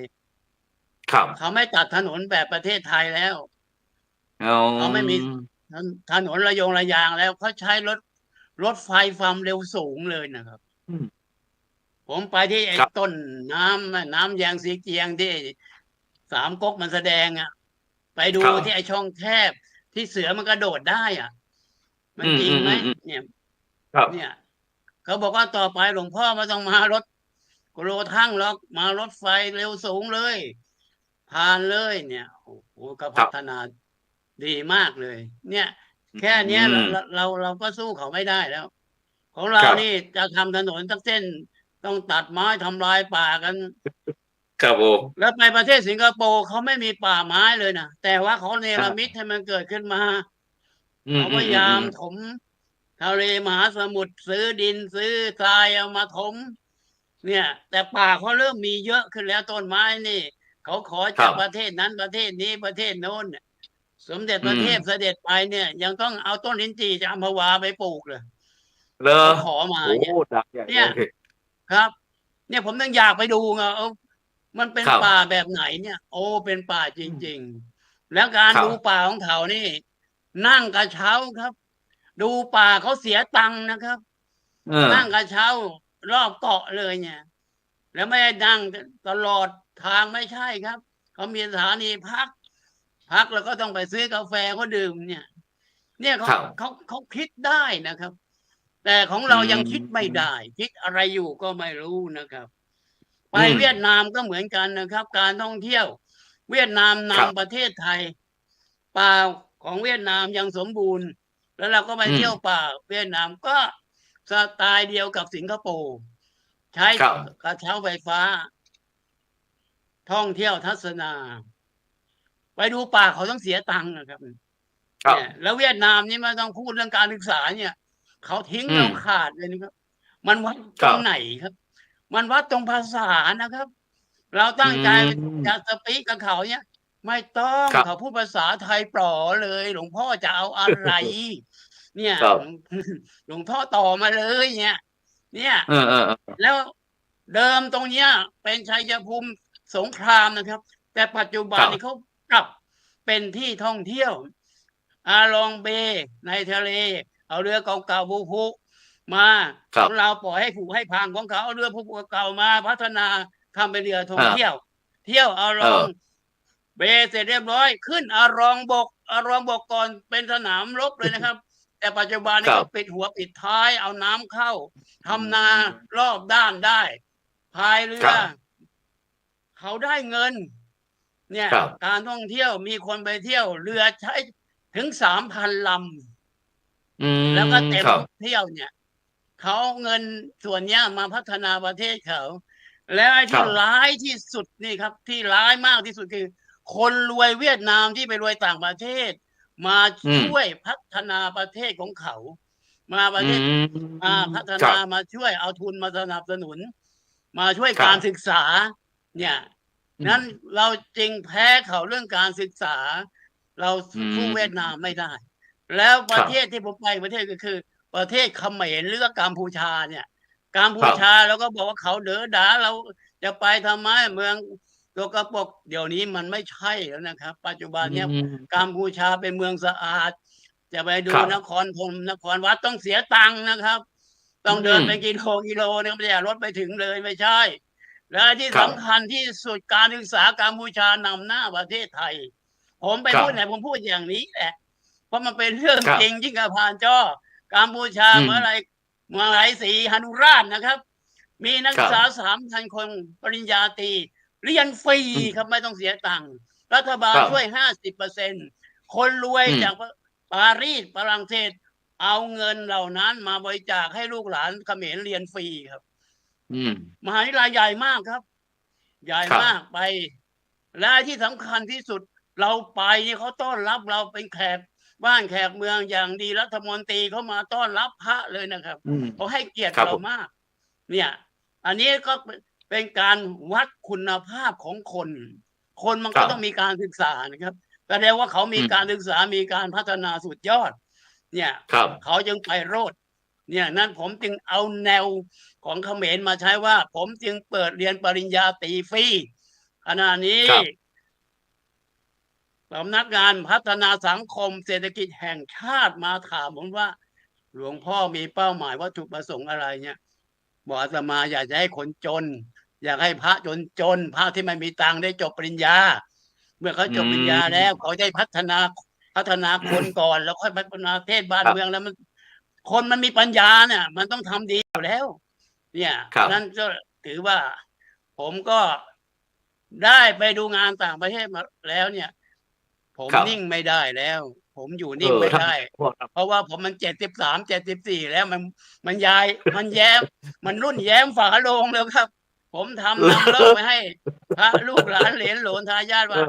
เขาไม่ตัดถนนแบบประเทศไทยแล้วเขาไม่มีถนนระยางแล้วเขาใช้รถไฟความเร็วสูงเลยนะครับผมไปที่ไอ้ต้นน้ำยางสีเจียงที่สามก๊กมันแสดงอ่ะไปดูที่ไอ้ช่องแคบที่เสือมันกระโดดได้อ่ะมันจริงไหมเนี่ยเขาบอกว่าต่อไปหลวงพ่อไม่ต้องมารถกโลทั่งหรอกมารถไฟเร็วสูงเลยผ่านเลยเนี่ยโอ้โหก็พัฒนาดีมากเลยเนี่ยแค่เนี้ยเราก็สู้เขาไม่ได้แล้วของเรานี่จะทำถนนสักเส้นต้องตัดไม้ทำลายป่ากันครับผมแล้วไปประเทศสิงคโปร์เขาไม่มีป่าไม้เลยนะแต่ว่าเขาเนรมิตให้มันเกิดขึ้นมาเขาพยายามถมทะเลมหาสมุทรซื้อดินซื้อทรายเอามาถมเนี่ยแต่ป่าเขาเริ่มมีเยอะขึ้นแล้วต้นไม้นี่เขาขอจากประเทศนั้นประเทศนี้ประเทศโน้นสมเด็จพระเทพเสด็จไปเนี่ยยังต้องเอาต้นลิ้นจี่จากอัมพวาไปปลูกเลยเขาขอมาเนี่ยครับเนี่ยผมต้องอยากไปดูไงมันเป็นป่าแบบไหนเนี่ยโอ้เป็นป่าจริงๆแล้วการดูป่าของเขานี่นั่งกระเช้าครับดูป่าเขาเสียตังค์นะครับนั่งกระเช้ารอบเกาะเลยเนี่ยแล้วไม่ได้นั่งตลอดทางไม่ใช่ครับเขามีสถานีพักแล้วก็ต้องไปซื้อกาแฟเขาดื่มเนี่ยเขาคิดได้นะครับแต่ของเรายังคิดไม่ได้คิดอะไรอยู่ก็ไม่รู้นะครับไปเวียดนามก็เหมือนกันนะครับการท่องเที่ยวเวียดนามนำประเทศไทยป่าของเวียดนามยังสมบูรณ์แล้วเราก็ไปเที่ยวป่าเวียดนามก็สไตล์เดียวกับสิงคโปร์ใช้กระเช้าไฟฟ้าท่องเที่ยวทัศนาไปดูป่าเขาต้องเสียตังค์นะครับเนี่ยแล้วเวียดนามนี่ไม่ต้องพูดเรื่องการศึกษาเนี่ยเขาทิ้งเราขาดเลยนะครับมันวัดตรงไหนครับมันวัดตรงภาษานะครับเราตั้งใจจะสปีกกับเขาเนี่ยไม่ต้องเขาพูดภาษาไทยปลอเลยหลวงพ่อจะเอาอะไรเนี่ยหลวงพ่อต่อมาเลยเนี่ยแล้วเดิมตรงเนี้ยเป็นชัยภูมิสงครามนะครับแต่ปัจจุบันนี้เขาปรับเป็นที่ท่องเที่ยวอาลองเบในทะเลเอาเรือเก่าๆผูกมาเราปล่อยให้ผูกให้พังของเขาเอาเรือผูกเก่ามาพัฒนาทำเป็นเรือท่องเที่ยวอาลองเบเสร็จเรียบร้อยขึ้นอารองบกก่อนเป็นสนามรบเลยนะครับแต่ปัจจุบันนี้ก็ปิดหัวปิดท้ายเอาน้ำเข้าทำนารอบด้านได้พายเรือเขาได้เงินเนี่ยการท่องเที่ยวมีคนไปเที่ยวเรือใช้ถึง 3,000 ลำแล้วก็เต็มเที่ยวเนี่ยเขาเงินส่วนนี้มาพัฒนาประเทศเขาแล้วไอ้ที่ร้ายที่สุดนี่ครับที่ร้ายมากที่สุดคือ คนรวยเวียดนามที่ไปรวยต่างประเทศมาช่วยพัฒนาประเทศของเขามาประเทศพัฒนามาช่วยเอาทุนมาสนับสนุนมาช่วยการศึกษาเนี่ยนั้นเราจึงแพ้เขาเรื่องการศึกษาเราสู้เวียดนามไม่ได้แล้วประเทศที่ผมไปประเทศก็คือประเทศเขมรหรือกัมพูชาเนี่ยกัมพูชาเราก็บอกว่าเขาเดือดาเราจะไปทำไมเมืองตัวกระปกเดี๋ยวนี้มันไม่ใช่แล้วนะครับปัจจุบันเนี่ยกัมพูชาเป็นเมืองสะอาดจะไปดูนครพนมนครวัดต้องเสียตังค์นะครับต้องเดินเป็นกิโลเนี่ยไม่ใช่รถไปถึงเลยไม่ใช่และที่สำคัญที่สุดการศึกษากัมพูชานำหน้าประเทศไทยผมไปพูดไหนผมพูดอย่างนี้แหละเพราะมันเป็นเรื่องจริงยิ่งกับผ่านจอกัมพูชาเมื่อไรศรีหนุราชนะครับมีนักศึกษา 3,000 คนปริญญาตรีเรียนฟรีครับไม่ต้องเสียตังค์รัฐบาลช่วย 50% คนรวยจากปารีสฝรั่งเศสเอาเงินเหล่านั้นมาบริจาคให้ลูกหลานเขมรเรียนฟรีครับมหาวิทยาลัยใหญ่มากครับใหญ่มากไปและที่สำคัญที่สุดเราไปนี่เขาต้อนรับเราเป็นแขกบ้านแขกเมืองอย่างดีรัฐมนตรีเขามาต้อนรับพระเลยนะครับเขาให้เกียรติเรามากเนี่ยอันนี้ก็เป็นการวัดคุณภาพของคนมันก็ต้องมีการศึกษานะครับแสดงว่าเขามีการศึกษามีการพัฒนาสุดยอดเนี่ยเขาจึงไปโรดเนี่ยนั่นผมจึงเอาแนวของเขมรมาใช้ว่าผมจึงเปิดเรียนปริญญาตรีฟรีขณะนี้สำนักงานพัฒนาสังคมเศรษฐกิจแห่งชาติมาถามผมว่าหลวงพ่อมีเป้าหมายวัตถุประสงค์อะไรเนี่ยบอกอาตมาอยากจะให้คนจนอยากให้พระจนพระที่ไม่มีตังค์ได้จบปริญญาเมื่อเขาจบปริญญาแล้วเขาได้พัฒนาคนก่อนแล้วค่อยพัฒนาประเทศบ้านเมืองแล้วคนมันมีปัญญาเนี่ยมันต้องทำดีอยู่แล้วเนี่ยนั่นก็ถือว่าผมก็ได้ไปดูงานต่างประเทศมาแล้วเนี่ยผมนิ่งไม่ได้แล้วผมอยู่นิ่งไม่ได้เพราะว่าผมมัน73 74แล้วมันยายมันแย้มมันรุ่นแย้มฝาโลงแล้วครับผมทำนำเลิกไปให้พระลูกหลานเหลนโหลนทายาทว่า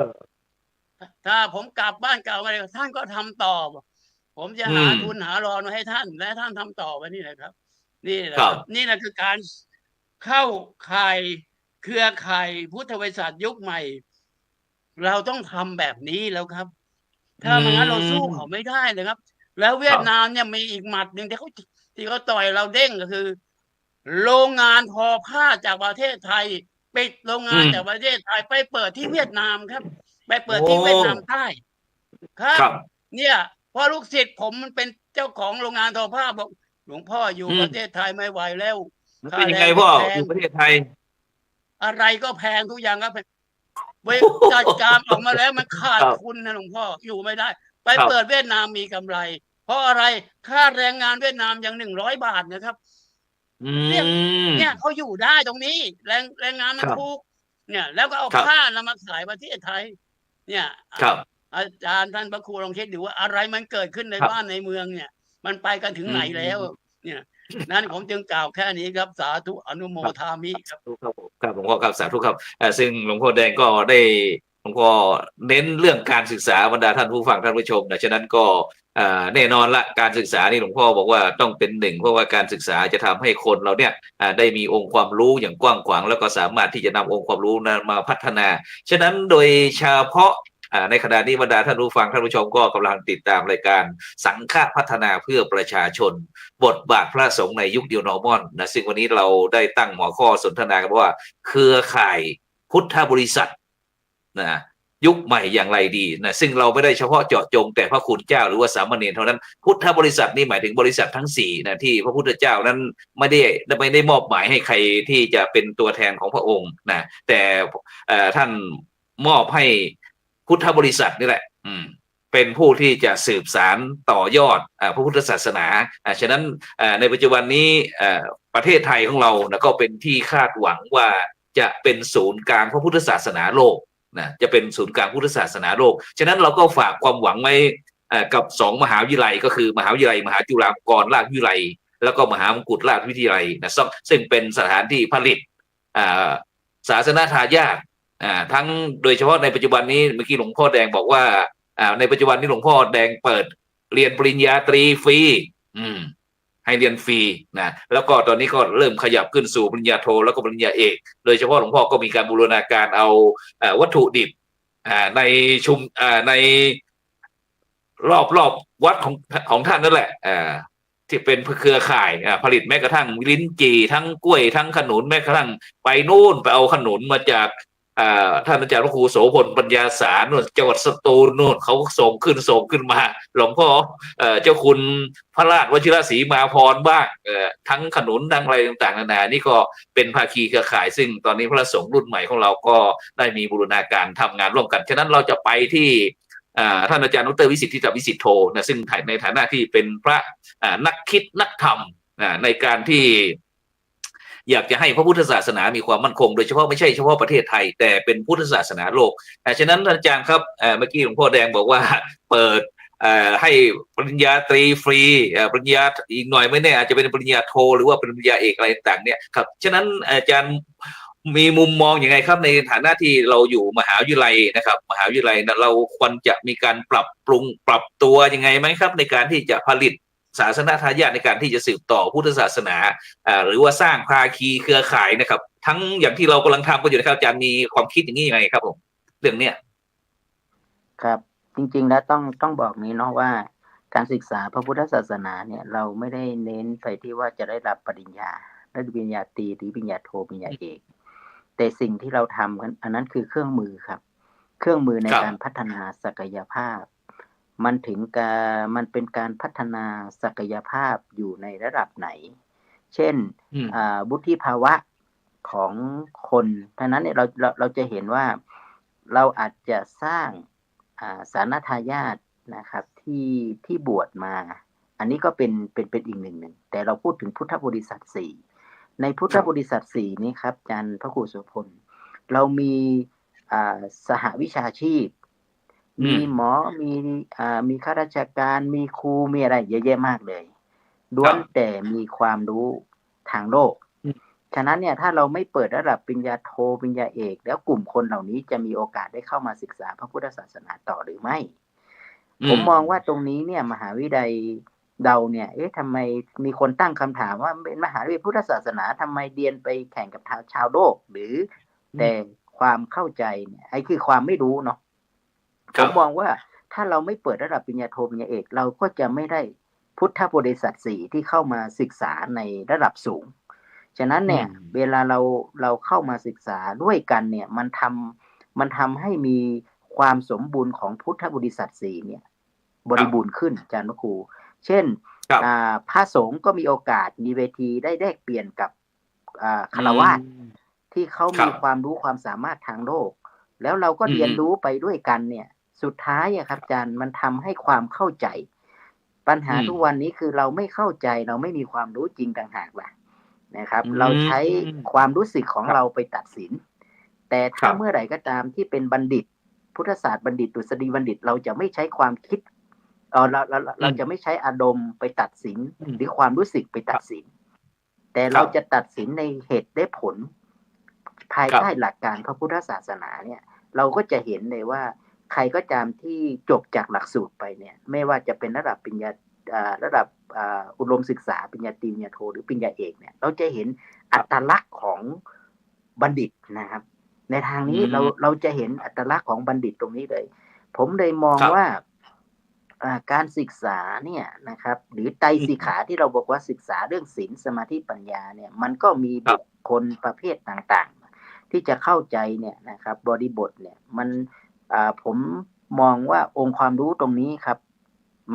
ถ้าผมกลับบ้านเก่าไปท่านก็ทำต่อผมจะหาทุนหารอนมาให้ท่านและท่านทำต่อไปนี่แหละครับนี่แหละนี่แหละคือการเข้าข่ายเครือข่ายพุทธบริษัทยุคใหม่เราต้องทำแบบนี้แล้วครับถ้าไม่งั้นเราสู้เขาไม่ได้เลยครับแล้วเวียดนามเนี่ยมีอีกหมัดหนึ่งที่เขาต่อยเราเด้งก็คือโรงงานทอผ้าจากประเทศไทยปิดโรงงานจากประเทศไทยไปเปิดที่เวียดนามครับไปเปิดที่เวียดนามใต้ครับเนี่ยพอลูกศิษย์ผมมันเป็นเจ้าของโรงงานทอผ้าบอกหลวงพ่ออยู่ประเทศไทยไม่ไหวแล้วเป็นยังไงพ่ออยู่ประเทศไทยอะไรก็แพงทุกอย่างก็แพงเวลจัดการออกมาแล้วมันขาดทุนนะหลวงพ่ออยู่ไม่ได้ไปเปิดเวียดนามมีกำไรเพราะอะไรค่าแรงงานเวียดนามยัง100 บาทนะครับเนี่ยเขาอยู่ได้ตรงนี้แรงงานมันถูกเนี่ยแล้วก็เอาผ้านำมาขายประเทศไทยเนี่ยอาจารย์ท่านพระครูลองคิดดูว่าอะไรมันเกิดขึ้นในบ้านในเมืองเนี่ยมันไปกันถึงไหนแล้วเนี่ยนั้นผมจึงกล่าวแค่นี้ครับสาธุอนุโมทามิครับครับหลวงพ่อครับสาธุครับซึ่งหลวงพ่อแดงก็ได้หลวงพ่อเน้นเรื่องการศึกษาบรรดาท่านผู้ฟังท่านผู้ชมนะฉะนั้นก็แน่นอนละการศึกษานี่หลวงพ่อบอกว่าต้องเป็นหนึ่งเพราะว่าการศึกษาจะทำให้คนเราเนี่ยได้มีองค์ความรู้อย่างกว้างขวางแล้วก็สามารถที่จะนำองค์ความรู้นั้นมาพัฒนาฉะนั้นโดยเฉพาะในขณะนี้บรรดาท่านผู้ฟังท่านผู้ชมก็กำลังติดตามรายการสังฆพัฒนาเพื่อประชาชนบทบาทพระสงฆ์ในยุค New Normal นะซึ่งวันนี้เราได้ตั้งหัวข้อสนทนากันว่าเครือข่ายพุทธบริษัทนะยุคใหม่อย่างไรดีนะซึ่งเราไม่ได้เฉพาะเจาะจงแต่พระคุณเจ้าหรือว่าสามเณรเท่านั้นพุทธบริษัทนี่หมายถึงบริษัททั้ง4นะที่พระพุทธเจ้านั้นไม่ได้มอบหมายให้ใครที่จะเป็นตัวแทนของพระองค์นะแต่ท่านมอบให้พุทธบริษัทนี่แหละเป็นผู้ที่จะสืบสานต่อยอดพระพุทธศาสนาฉะนั้นในปัจจุบันนี้ประเทศไทยของเรานะก็เป็นที่คาดหวังว่าจะเป็นศูนย์กลางพระพุทธศาสนาโลกนะจะเป็นศูนย์กลางพุทธศาสนาโลกฉะนั้นเราก็ฝากความหวังไว้กับ2มหาวิทยาลัยก็คือมหาวิทยาลัยมหาจุฬาลงกรณราชวิทยาลัยแล้วก็มหามงกุฎราชวิทยาลัยนะซึ่งเป็นสถานที่ผลิตศาสนทายาท ทั้งโดยเฉพาะในปัจจุบันนี้เมื่อกี้หลวงพ่อแดงบอกว่าในปัจจุบันนี้หลวงพ่อแดงเปิดเรียนปริญญาตรีฟรีให้เรียนฟรีนะแล้วก็ตอนนี้ก็เริ่มขยับขึ้นสู่ปริญญาโทแล้วก็ปริญญาเอกโดยเฉพาะหลวงพ่อก็มีการบูรณาการเอาวัตถุดิบในในรอบวัดของท่านนั่นแหละที่เป็นเครือข่ายผลิตแม้กระทั่งลิ้นจี่ทั้งกล้วยทั้งขนุนแม้กระทั่งไปนู่นไปเอาขนุนมาจากท่านอาจารย์พระครูโสพลปัญญาสารนู่นจังหวัดสตูลนู่นเขาส่งขึ้นมาหลวงพ่อเจ้าคุณพระราชวชิรศรีมาพรบ้างทั้งขนุนทั้งอะไรต่างๆนานานี่ก็เป็นภาคีเครือข่ายซึ่งตอนนี้พระสงฆ์รุ่นใหม่ของเราก็ได้มีบูรณาการทำงานร่วมกันฉะนั้นเราจะไปที่ท่านอาจารย์ดร.วิสิทธิวิสิทธิโธนะซึ่งในฐานะที่เป็นพระนักคิดนักธรรมในการที่อยากจะให้พระพุทธศาสนามีความมั่นคงโดยเฉพาะไม่ใช่เฉพาะประเทศไทยแต่เป็นพุทธศาสนาโลกฉะนั้นอาจารย์ครับเมื่อกี้หลวงพ่อแดงบอกว่าเปิดให้ปริญญาตรีฟรีปริญญาอีกหน่อยไม่แน่อาจจะเป็นปริญญาโทหรือว่าเป็นปริญญาเอกอะไรต่างเนี่ยครับฉะนั้นอาจารย์มีมุมมองอย่างไรครับในฐานะที่เราอยู่มหาวิทยาลัยนะครับมหาวิทยาลัยเราควรจะมีการปรับปรุงปรับตัวยังไงไหมครับในการที่จะผลิตศาสนทายาทในการที่จะสืบต่อพุทธศาสนาหรือว่าสร้างภาคีเครือข่ายนะครับทั้งอย่างที่เรากำลังทำกันอยู่นะครับอาจารย์มีความคิดอย่างนี้ยังไงครับผมเรื่องเนี้ยครับจริงๆแล้วต้องบอกนี้เนาะว่าการศึกษาพระพุทธศาสนาเนี่ยเราไม่ได้เน้นไปที่ว่าจะได้รับปริญญาได้ปริญญาตรีหรือปริญญาโทปริญญาเอกแต่สิ่งที่เราทำอันนั้นคือเครื่องมือครับเครื่องมือในการพัฒนาศักยภาพมันเป็นการพัฒนาศักยภาพอยู่ในระดับไหนเช่นวุฒิภาวะของคนฉะนั้นเนี่ยเราจะเห็นว่าเราอาจจะสร้างสานทายาทนะครับที่บวชมาอันนี้ก็เป็นอีกหนึ่งแต่เราพูดถึงพุทธบริษัท4ในพุทธบริษัท4นี้ครับอาจารย์พระครูโสพลเรามีสหวิชาชีพมีหมอมีข้าราชการมีครูมีอะไรเยอะแยะมากเลยล้วนแต่มีความรู้ทางโลกฉะนั้นเนี่ยถ้าเราไม่เปิดระดับปริญญาโทปริญญาเอกแล้วกลุ่มคนเหล่านี้จะมีโอกาสได้เข้ามาศึกษาพระพุทธศาสนาต่อหรือไม่ผมมองว่าตรงนี้เนี่ยมหาวิทยาลัยเราเนี่ยทำไมมีคนตั้งคำถามว่าเป็นมหาวิทยาลัยพุทธศาสนาทำไมเรียนไปแข่งกับชาวโลกหรือแต่ความเข้าใจเนี่ยคือความไม่รู้เนาะผมมองว่าถ้าเราไม่เปิดระดับปริญญาโทปริญญาเอกเราก็จะไม่ได้พุทธบริษัท4ที่เข้ามาศึกษาในระดับสูงฉะนั้นเนี่ยเวลาเราเข้ามาศึกษาด้วยกันเนี่ยมันทำให้มีความสมบูรณ์ของพุทธบริษัท4เนี่ยบริบูรณ์ขึ้นอาจารย์พระครูเช่นพระสงฆ์ก็มีโอกาสมีเวทีได้แลกเปลี่ยนกับฆราวาสที่เขามีความรู้ความสามารถทางโลกแล้วเราก็เรียนรู้ไปด้วยกันเนี่ยสุดท้ายครับอาจารย์มันทำให้ความเข้าใจปัญหาทุกวันนี้คือเราไม่เข้าใจเราไม่มีความรู้จริงต่างหากล่ะนะครับเราใช้ความรู้สึกของเราไปตัดสินแต่ถ้าเมื่อไหร่ก็ตามที่เป็นบัณฑิตพุทธศาสตร์บัณฑิตดุษฎีบัณฑิตเราจะไม่ใช้ความคิดเราจะไม่ใช้อารมณ์ไปตัดสินหรือความรู้สึกไปตัดสินแต่เราจะตัดสินในเหตุและผลภายใต้หลักการพระพุทธศาสนาเนี่ยเราก็จะเห็นเลยว่าใครก็ตามที่จบจากหลักสูตรไปเนี่ยไม่ว่าจะเป็นระดับปริญญาระดับอุดมศึกษาปริญญาตรีปริญญาโทหรือปริญญาเอกเนี่ยเราจะเห็นอัตลักษณ์ของบัณฑิตนะครับในทางนี้เราจะเห็นอัตลักษณ์ของบัณฑิตตรงนี้เลยผมเลยมองว่าการศึกษาเนี่ยนะครับหรือไตรสิกขาที่เราบอกว่าศึกษาเรื่องศีลสมาธิปัญญาเนี่ยมันก็มีบุคคลประเภทต่างๆที่จะเข้าใจเนี่ยนะครับบริบทเนี่ยมันผมมองว่าองค์ความรู้ตรงนี้ครับ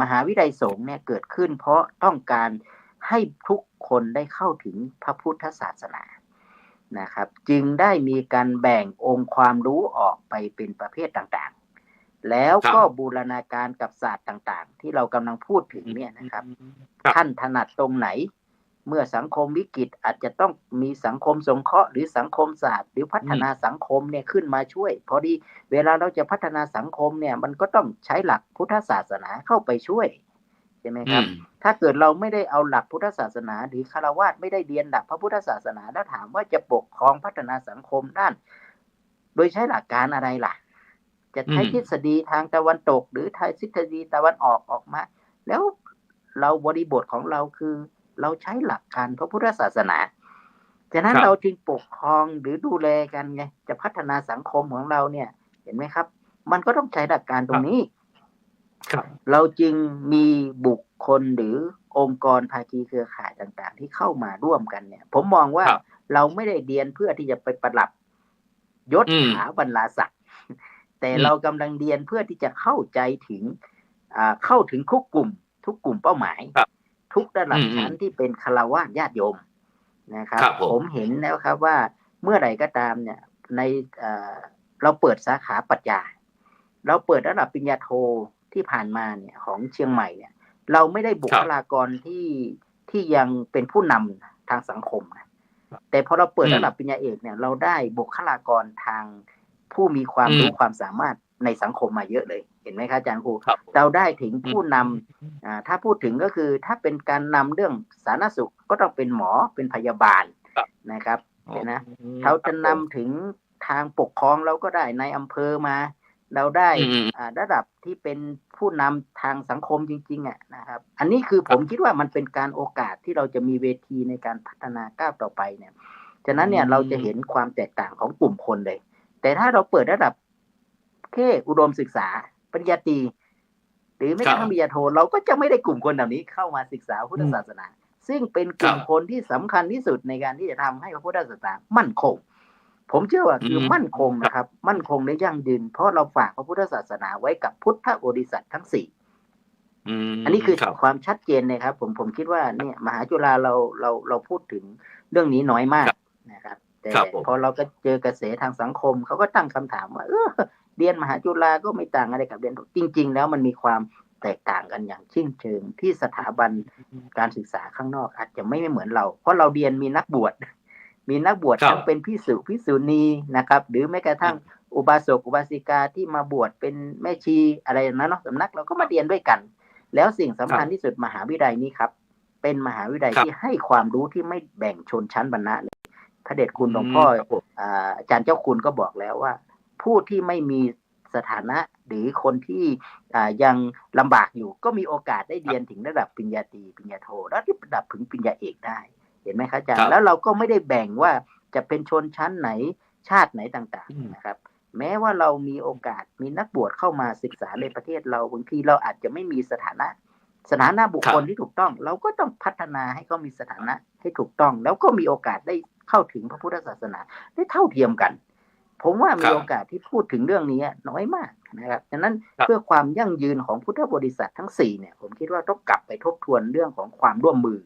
มหาวิทยาลัยสงฆ์เนี่ยเกิดขึ้นเพราะต้องการให้ทุกคนได้เข้าถึงพระพุทธศาสนานะครับจึงได้มีการแบ่งองค์ความรู้ออกไปเป็นประเภทต่างๆแล้วก็บูรณาการกับศาสตร์ต่างๆที่เรากำลังพูดถึงเนี่ยนะครับท่านถนัดตรงไหนเมื่อสังคมวิกฤตอาจจะต้องมีสังคมสงเคราะห์หรือสังคมศาสตร์หรือพัฒนาสังคมเนี่ยขึ้นมาช่วยพอดีเวลาเราจะพัฒนาสังคมเนี่ยมันก็ต้องใช้หลักพุทธศาสนาเข้าไปช่วยใช่ไหมครับถ้าเกิดเราไม่ได้เอาหลักพุทธศาสนาหรือฆราวาสไม่ได้เรียนหลักพระพุทธศาสนาแล้วถามว่าจะปกครองพัฒนาสังคมด้าน ดยใช้หลักการอะไรล่ะจะใช้ทฤษฎีทางตะวันตกหรือทฤษฎีตะวันออกมาแล้วเราบริบทของเราคือเราใช้หลักการพระพุทธศาสนาฉะนั้นเราจึงปกครองหรือดูแลกันไงจะพัฒนาสังคมของเราเนี่ยเห็นไหมครับมันก็ต้องใช้หลักการตรงนี้เราจึงมีบุคคลหรือองค์กรภาคีเครือข่ายต่างๆที่เข้ามาร่วมกันเนี่ยผมมองว่าเราไม่ได้เรียนเพื่อที่จะไปประดับยศถาบรรดาศักดิ์แต่เรากำลังเรียนเพื่อที่จะเข้าใจถึงเข้าถึงทุกกลุ่มเป้าหมายทุกระดับชั้นที่เป็นฆราวาสญาติโยมนะครับผมเห็นแล้วครับว่าเมื่อไหร่ก็ตามเนี่ยในเราเปิดสาขาปรัชญาเราเปิดระดับปริญญาโทที่ผ่านมาเนี่ยของเชียงใหม่เนี่ยเราไม่ได้บุคลากรที่ยังเป็นผู้นำทางสังคมนะแต่พอเราเปิดระดับปริญญาเอกเนี่ยเราได้บุคลากรทางผู้มีความรู้ความสามารถในสังคมมาเยอะเลยเห็นไหมครับอาจารย์ครูเราได้ถึงผู้นำถ้าพูดถึงก็คือถ้าเป็นการนำเรื่องสาธารณสุขก็ต้องเป็นหมอเป็นพยาบาลนะครับเห็นนะเราจะนำถึงทางปกครองเราก็ได้ในอำเภอมาเราได้ระดับที่เป็นผู้นำทางสังคมจริงๆนะครับอันนี้คือผมคิดว่ามันเป็นการโอกาสที่เราจะมีเวทีในการพัฒนาก้าวต่อไปเนี่ยฉะนั้นเนี่ยเราจะเห็นความแตกต่างของกลุ่มคนเลยแต่ถ้าเราเปิดระดับแค่อุดมศึกษาปริญญาตรีหรือไม่กระทั่งปริญญาโทเราก็จะไม่ได้กลุ่มคนเหล่านี้เข้ามาศึกษาพุทธศาสนาซึ่งเป็นกลุ่มคนที่สำคัญที่สุดในการที่จะทำให้พระพุทธศาสนามั่นคงผมเชื่อว่าคือมั่นคงนะครับมั่นคงและยั่งยืนเพราะเราฝากพระพุทธศาสนาไว้กับพุทธบริษัททั้งสี่อันนี้คือความชัดเจนนะครับผมคิดว่าเนี่ยมหาจุฬาเราพูดถึงเรื่องนี้น้อยมากนะครับแต่พอเราก็เจอกระแสทางสังคมเขาก็ตั้งคำถามว่าเรียนมหาจุฬาก็ไม่ต่างอะไรกับเรียนจริงๆแล้วมันมีความแตกต่างกันอย่างสิ้นเชิงที่สถาบันการศึกษาข้างนอกอาจจะไม่เหมือนเราเพราะเราเรียนมีนักบวชทั้งเป็นภิกษุณีนะครับหรือแม้กระทั่งอุบาสกอุบาสิกาที่มาบวชเป็นแม่ชีอะไรนะเนาะสำนักเราก็มาเรียนด้วยกันแล้วสิ่งสำคัญที่สุดมหาวิทยาลัยนี้ครับเป็นมหาวิทยาลัยที่ให้ความรู้ที่ไม่แบ่งชนชั้นวรรณะเลยพระเดชคุณหลวงพ่ออาจารย์เจ้าคุณก็บอกแล้วว่าผู้ที่ไม่มีสถานะหรือคนที่ยังลำบากอยู่ก็มีโอกาสได้เรียนถึงระดับปริญญาตรีปริญญาโทและระดับถึงปริญญาเอกได้เห็นไหมครับอาจารย์แล้วเราก็ไม่ได้แบ่งว่าจะเป็นชนชั้นไหนชาติไหนต่างๆนะครับแม้ว่าเรามีโอกาสมีนักบวชเข้ามาศึกษาในประเทศเราบางทีเราอาจจะไม่มีสถานะบุคคลที่ถูกต้องเราก็ต้องพัฒนาให้เขามีสถานะให้ถูกต้องแล้วก็มีโอกาสได้เข้าถึงพระพุทธศาสนาได้เท่าเทียมกันผมว่ามีโอกาสที่พูดถึงเรื่องนี้น้อยมากนะครับฉะนั้นเพื่อความยั่งยืนของพุทธบริษัททั้ง4เนี่ยผมคิดว่าต้องกลับไปทบทวนเรื่องของความร่วมมือ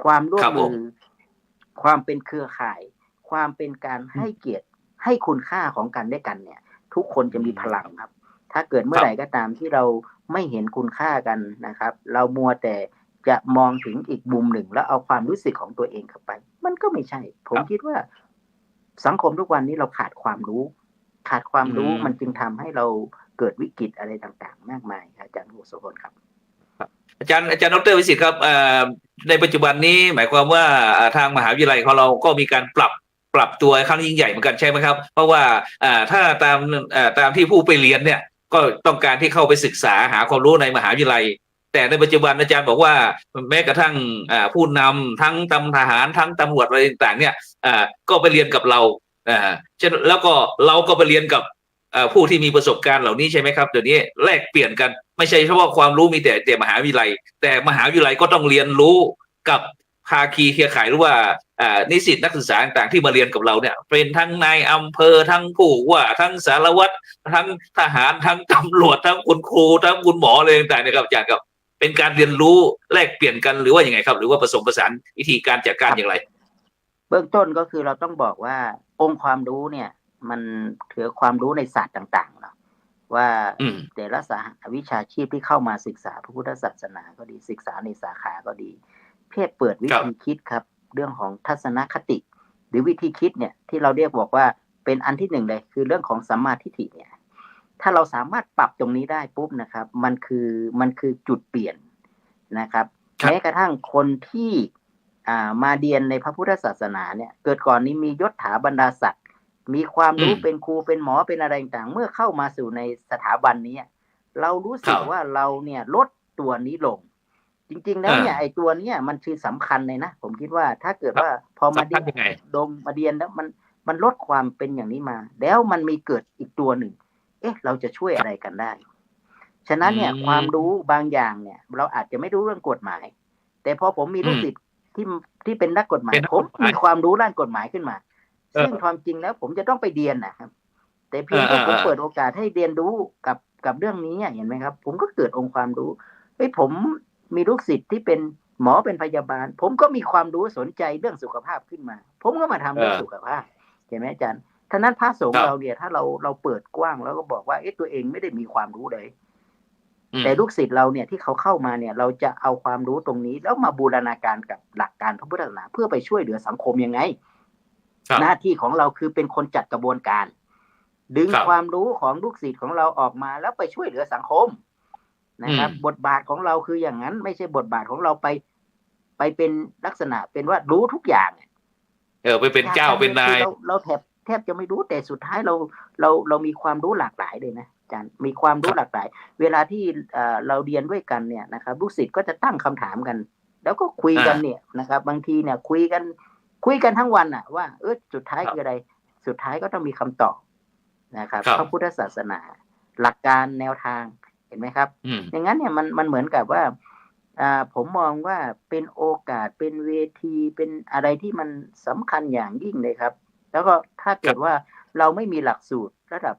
ความเป็นเครือข่ายความเป็นการให้เกียรติให้คุณค่าของกันและกันเนี่ยทุกคนจะมีพลังครับถ้าเกิดเมื่อไหร่ก็ตามที่เราไม่เห็นคุณค่ากันนะครับเรามัวแต่จะมองถึงอีกมุมหนึ่งแล้วเอาความรู้สึกของตัวเองเข้าไปมันก็ไม่ใช่ผมคิดว่าสังคมทุกวันนี้เราขาดความรู้มันจึงทำให้เราเกิดวิกฤตอะไรต่างๆมากมายครับอาจารย์โสพลครับอาจารย์ดร.วิสิทธิ์ครับในปัจจุบันนี้หมายความว่าทางมหาวิทยาลัยของเราก็มีการปรับตัวครั้งยิ่งใหญ่เหมือนกันใช่ไหมครับเพราะว่าถ้าตามที่ผู้ไปเรียนเนี่ยก็ต้องการที่เข้าไปศึกษาหาความรู้ในมหาวิทยาลัยแต่ในปัจจุบันอาจารย์บอกว่าแม้กระทั่งผู้นำทั้งทหารทั้งตำรวจอะไรต่างๆเนี่ยก็ไปเรียนกับเราแล้วก็เราก็ไปเรียนกับผู้ที่มีประสบการณ์เหล่านี้ใช่ไหมครับเดี๋ยวนี้แลกเปลี่ยนกันไม่ใช่เฉพาะความรู้มีแต่มหาวิทยาลัยแต่มหาวิทยาลัยก็ต้องเรียนรู้กับภาคีเครือข่ายหรือว่านิสิตนักศึกษาต่างๆที่มาเรียนกับเราเนี่ยเป็นทั้งนายอำเภอทั้งผู้ว่าทั้งสารวัตรทั้งทหารทั้งตำรวจทั้งคุณครูทั้งคุณหมออะไรต่างๆนะครับอาจารย์ครับเป็นการเรียนรู้แลกเปลี่ยนกันหรือว่าอย่างไงครับหรือว่าผสมผสานวิธีการจัดการอย่างไรเบื้องต้นก็คือเราต้องบอกว่าองค์ความรู้เนี่ยมันถือความรู้ในศาสตร์ต่างๆเนาะว่าแต่ละสาขาวิชาชีพที่เข้ามาศึกษาพระพุทธศาสนาก็ดีศึกษาในสาขาก็ดีเพื่อเปิดวิธีคิดครับเรื่องของทัศนคติหรือวิธีคิดเนี่ยที่เราเรียกบอกว่าเป็นอันที่หนึ่งเลยคือเรื่องของสัมมาทิฏฐิเนี่ยถ้าเราสามารถปรับตรงนี้ได้ปุ๊บนะครับมันคือจุดเปลี่ยนนะครับแม้กระทั่งคนที่มาเรียนในพระพุทธศาสนาเนี่ยเกิดก่อนนี้มียศถาบรรดาศักดิ์ มีความรู้ อืม เป็นครูเป็นหมอเป็นอะไรต่างๆเมื่อเข้ามาสู่ในสถาบันนี้เรารู้สึก ครับ ว่าเราเนี่ยลดตัวนี้ลง จริงๆแล้วเนี่ยไอ้ตัวเนี้ยมันคือสำคัญเลยนะผมคิดว่าถ้าเกิด ครับ ว่าพอมา สำคัญยังไง มาเรียนแล้วมันลดความเป็นอย่างนี้มา แล้วมันมีเกิดอีกตัวหนึ่งเราจะช่วยอะไรกันได้ ฉะนั้นเนี่ย อืม ความรู้บางอย่างเนี่ย เราอาจจะไม่รู้เรื่องกฎหมาย แต่พอผมมีลูกศิษย์ที่เป็นนักกฎหมาย เป็นนัก ผ ก ม ฎหมาย มีความรู้ด้านกฎหมายขึ้นมา เออ ซึ่งความจริงแล้วผมจะต้องไปเรียนนะครับ แต่เพียงแค่ผมเปิดโอกาสให้เรียนรู้กับเรื่องนี้เห็นไหมครับ ผมก็เกิดองค์ความรู้ผมมีลูกศิษย์ที่เป็นหมอเป็นพยาบาล ผมก็มีความรู้สนใจเรื่องสุขภาพขึ้นมา ผมก็มาทำเรื่องสุขภาพเห็นไหมอาจารย์ท่านั้นพระสงฆ์เราเนี่ยถ้าเราเปิดกว้างแล้วก็บอกว่าตัวเองไม่ได้มีความรู้เลย แต่ลูกศิษย์เราเนี่ยที่เขาเข้ามาเนี่ยเราจะเอาความรู้ตรงนี้แล้วมาบูรณาการกับหลักการพระพุทธศาสนาเพื่อไปช่วยเหลือสังคมยังไง หน้าที่ของเราคือเป็นคนจัดกระบวนการ ดึงความรู้ของลูกศิษย์ของเราออกมาแล้วไปช่วยเหลือสังคมนะครับ บทบาทของเราคืออย่างนั้นไม่ใช่บทบาทของเราไปเป็นลักษณะเป็นว่ารู้ทุกอย่างไปเป็นเจ้าเป็นนาย เราแทบจะไม่รู้แต่สุดท้ายเรามีความรู้หลากหลายเลยนะอาจารย์มีความรู้หลากหลายเวลาที่เราเรียนด้วยกันเนี่ยนะครับลูกศิษย์ก็จะตั้งคำถามกัน แล้วก็คุยกันเนี่ยนะครับบางทีเนี่ยคุยกันทั้งวันว่าสุดท้ายคืออะไรสุดท้ายก็ต้องมีคำตอบนะครับพระพุทธศาสนาหลักการแนวทางเห็นไหมครับอย่างนั้นเนี่ยมันเหมือนกับว่าผมมองว่าเป็นโอกาสเป็นเวทีเป็นอะไรที่มันสำคัญอย่างยิ่งเลยครับแล้วก็ถ้าเกิดว่าเราไม่มีหลักสูตรระดับ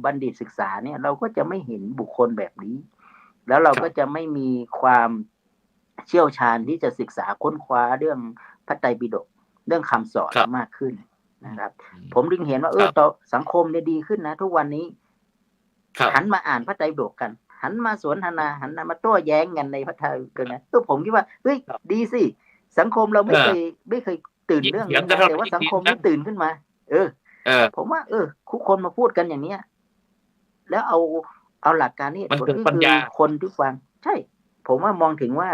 บัณฑิตศึกษาเนี่ยเราก็จะไม่เห็นบุคคลแบบนี้แล้วเราก็จะไม่มีความเชี่ยวชาญที่จะศึกษาค้นคว้าเรื่องพระไตรปิฎกเรื่องคำสอนมากขึ้นนะครับผมดึงเห็นว่าต่อสังคมเนี่ยดีขึ้นนะทุกวันนี้หันมาอ่านพระไตรปิฎกกันหันมาสนทนาหันมาโต้แย้งกันในพระไตรปิฎกนะผมคิดว่าดีสิสังคมเราไม่เคยตื่นเรื่องนี้แต่ว่าสังคมนี่ตื่นขึ้นมาผมว่าทุกคนมาพูดกันอย่างเนี้ยแล้วเอาหลักการนี้มันเกิดปัญญาคนที่ฟังใช่ผมว่ามองถึงว่า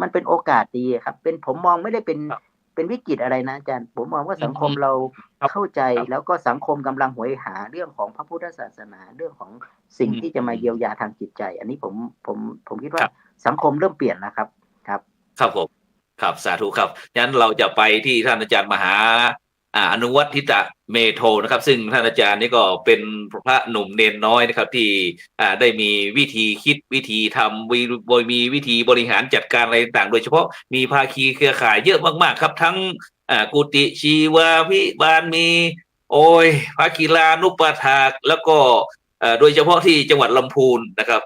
มันเป็นโอกาสดีครับเป็นผมมองไม่ได้เป็นวิกฤตอะไรนะอาจารย์ผมมองว่าสังคมเราเข้าใจแล้วก็สังคมกำลังหวยหาเรื่องของพระพุทธศาสนาเรื่องของสิ่งที่จะมาเยียวยาทางจิตใจอันนี้ผมคิดว่าสังคมเริ่มเปลี่ยนนะครับครับผมครับสาธุครับงั้นเราจะไปที่ท่านอาจารย์มหาอนุวัฒน์ทิตะเมโทนะครับซึ่งท่านอาจารย์นี่ก็เป็นพระหนุ่มเนนน้อยนะครับที่ได้มีวิธีคิดวิธีทำมีวิธีบริหารจัดการอะไรต่างโดยเฉพาะมีภาคีเครือข่ายเยอะมากๆครับทั้งกุฏิชีวาภิบาลมีภาคีลานุปถากแล้วก็โดยเฉพาะที่จังหวัดลำพูนนะครับ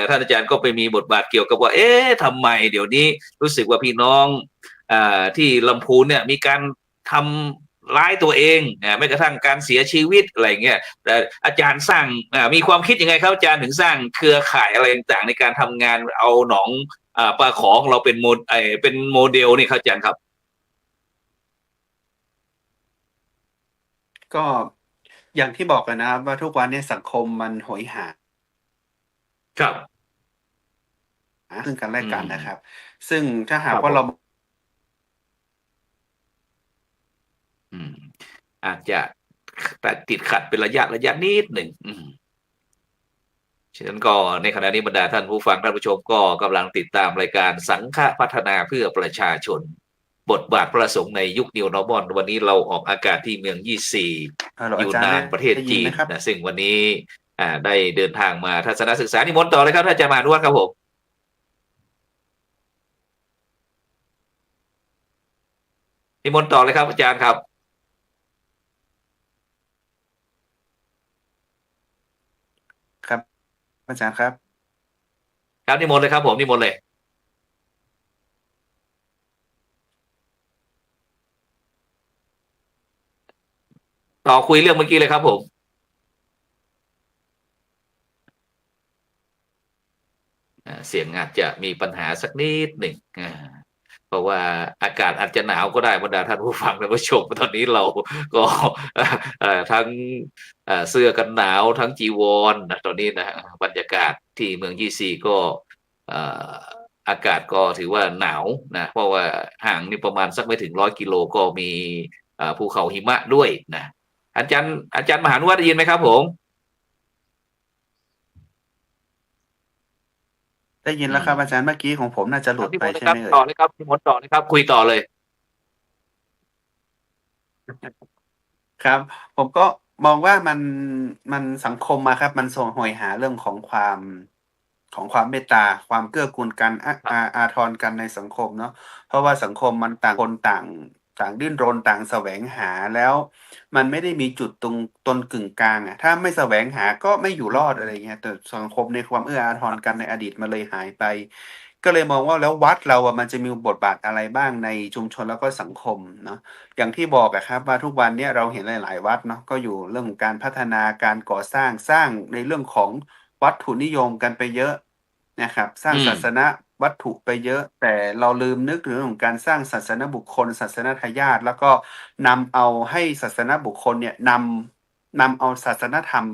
ท่านอาจารย์ก็ไปมีบทบาทเกี่ยวกับว่าทำไมเดี๋ยวนี้รู้สึกว่าพี่น้องที่ลำพูนเนี่ยมีการทำร้ายตัวเองแม้กระทั่งการเสียชีวิตอะไรเงี้ยแต่อาจารย์สร้างมีความคิดยังไงครับอาจารย์ถึงสร้างเครือข่ายอะไรต่างๆในการทำงานเอาหนองปลาของเราเป็นโมเดลนี่ครับอาจารย์ครับก็อย่างที่บอกกันนะครับว่าทุกวันนี้สังคมมันโหยหาครับซึ่งกันและกันนะครับซึ่งถ้าหากว่าเราอาจจะติดขัดเป็นระยะนิดหนึ่งฉะนั้นก็ในขณะนี้บรรดาท่านผู้ฟังท่านผู้ชมก็กำลังติดตามรายการสังฆพัฒนาเพื่อประชาชนบทบาทพระสงฆ์ในยุค New Normal วันนี้เราออกอากาศที่เมืองยี่ซียูนนานประเทศจีนนะซึ่งวันนี้ได้เดินทางมาทัศนศึกษานิมนต์ต่อเลยครับท่านอาจารย์มานุวัฒน์ครับผมนิมนต์ต่อเลยครับอาจารย์ครับครับอาจารย์ครับครับนิมนต์เลยครับผมนิมนต์เลยต่อคุยเรื่องเมื่อกี้เลยครับผมเสียงอาจจะมีปัญหาสักนิดหนึ่งเพราะว่าอากาศอาจจะหนาวก็ได้บรรดาท่านผู้ฟังและผู้ชมตอนนี้เราก็ทั้งเสื้อกันหนาวทั้งจีวรนะตอนนี้นะบรรยากาศที่เมืองยี่ซีก็อากาศก็ถือว่าหนาวนะเพราะว่าห่างนี่ประมาณสักไม่ถึง100 กิโลก็มี ภูเขาหิมะด้วยนะอาจารย์มหานุวัฒน์ได้ยินไหมครับผม ได้ยินแล้วครับอาจารย์เมื่อกี้ของผมน่าจะหลุดไปใช่ไหมเอ่ย ต่อเลยครับพี่มดต่อเลยครับคุยต่อเลย ครับผมก็มองว่ามันสังคมอะครับมันส่งโหยหาเรื่องของความเมตตาความเกื้อกูลกันอาทรกันในสังคมเนาะเพราะว่าสังคมมันต่างคนต่างดิ้นรนต่างแสวงหาแล้วมันไม่ได้มีจุดตรงตนกึ่งกลางอะถ้าไม่แสวงหาก็ไม่อยู่รอดอะไรเงี้ยแต่สังคมในความเอื้ออาทรกันในอดีตมันเลยหายไป ก็เลยมองว่าแล้ววัดเราอะมันจะมีบทบาทอะไรบ้างในชุมชนแล้วก็สังคมเนาะอย่างที่บอกอะครับว่าทุกวันเนี้ยเราเห็นหลายๆวัดเนาะก็อยู่เรื่องของการพัฒนาการก่อสร้างในเรื่องของวัตถุนิยมกันไปเยอะนะครับสร้างศาสนวัตถุไปเยอะ แต่เราลืมนึกถึงเรื่องของการสร้างศาสนบุคคลศาสนทายาทแล้วก็นำเอาให้ศาสนบุคคลเนี่ยนำเอาศาสนธรรม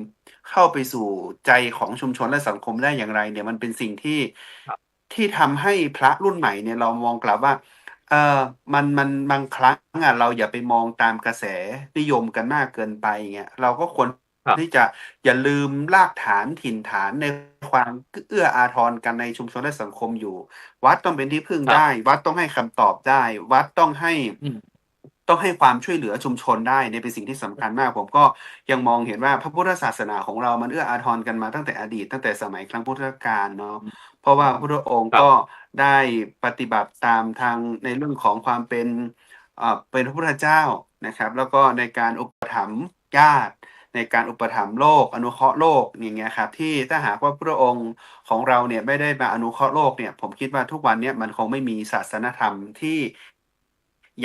เข้าไปสู่ใจของชุมชนและสังคมได้อย่างไรเนี่ยมันเป็นสิ่งที่ทำให้พระรุ่นใหม่เนี่ยเรามองกลับว่าเออมันบางครั้งอ่ะเราอย่าไปมองตามกระแสนิยมกันมากเกินไปเงี้ยเราก็ควร ครับ ที่จะอย่าลืมรากฐานถิ่นฐานในความเอื้ออาทรกันในชุมชนและสังคมอยู่ วัดต้องเป็นที่พึ่ง ครับ ได้ วัดต้องให้คำตอบได้ วัดต้องให้ อืม ต้องให้ความช่วยเหลือชุมชนได้เนี่ยเป็นสิ่งที่สำคัญมาก ผมก็ยังมองเห็นว่าพระพุทธศาสนาของเรามันเอื้ออาทรกันมาตั้งแต่อดีตตั้งแต่สมัยครั้งพุทธกาลเนาะเพราะว่าพระพุทธองค์ ครับ ก็ได้ปฏิบัติตามทางในเรื่องของความเป็นพระพุทธเจ้านะครับ แล้วก็ในการอุปถัมภ์ญาติ ในการอุปถัมภ์โลกอนุเคราะห์โลกอย่างเงี้ยครับที่ถ้าหากว่าพระองค์ของเราเนี่ยไม่ได้มาอนุเคราะห์โลกเนี่ยผมคิดว่าทุกวันเนี้ยมันคงไม่มีศาสนธรรมที่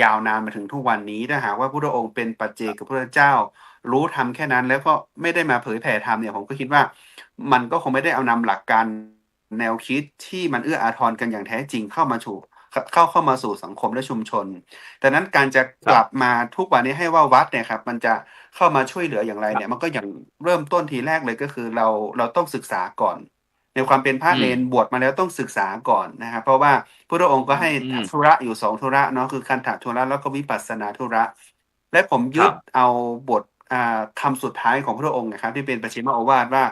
ยาวนานมาถึงทุกวันนี้ถ้าหากว่าพระองค์เป็นปัจเจกพระเจ้า รู้ทำแค่นั้นแล้วก็ไม่ได้มาเผยแผ่ธรรมเนี่ยผมก็คิดว่ามันก็คงไม่ได้เอานำหลักการแนวคิดที่มันเอื้ออาทรกันอย่างแท้จริงเข้ามาสู่สังคมและชุมชน แต่นั้นการจะกลับมาทุกวันนี้ให้ว่าวัดเนี่ยครับมันจะเข้ามาช่วยเหลืออย่างไรเนี่ยมันก็อย่างเริ่มต้นทีแรกเลยก็คือเราต้องศึกษาก่อน ในความเป็นพระ อืม เนรบวชมาแล้วต้องศึกษาก่อนนะครับเพราะว่าพระองค์ก็ให้ อืม ธุระอยู่2ธุระเนาะคือคันธธุระแล้วก็วิปัสสนาธุระ และผมยึ ครั ด บ เอาบทคำสุดท้ายของพระองค์นะครับที่เป็นปัจฉิมโอวาทว่า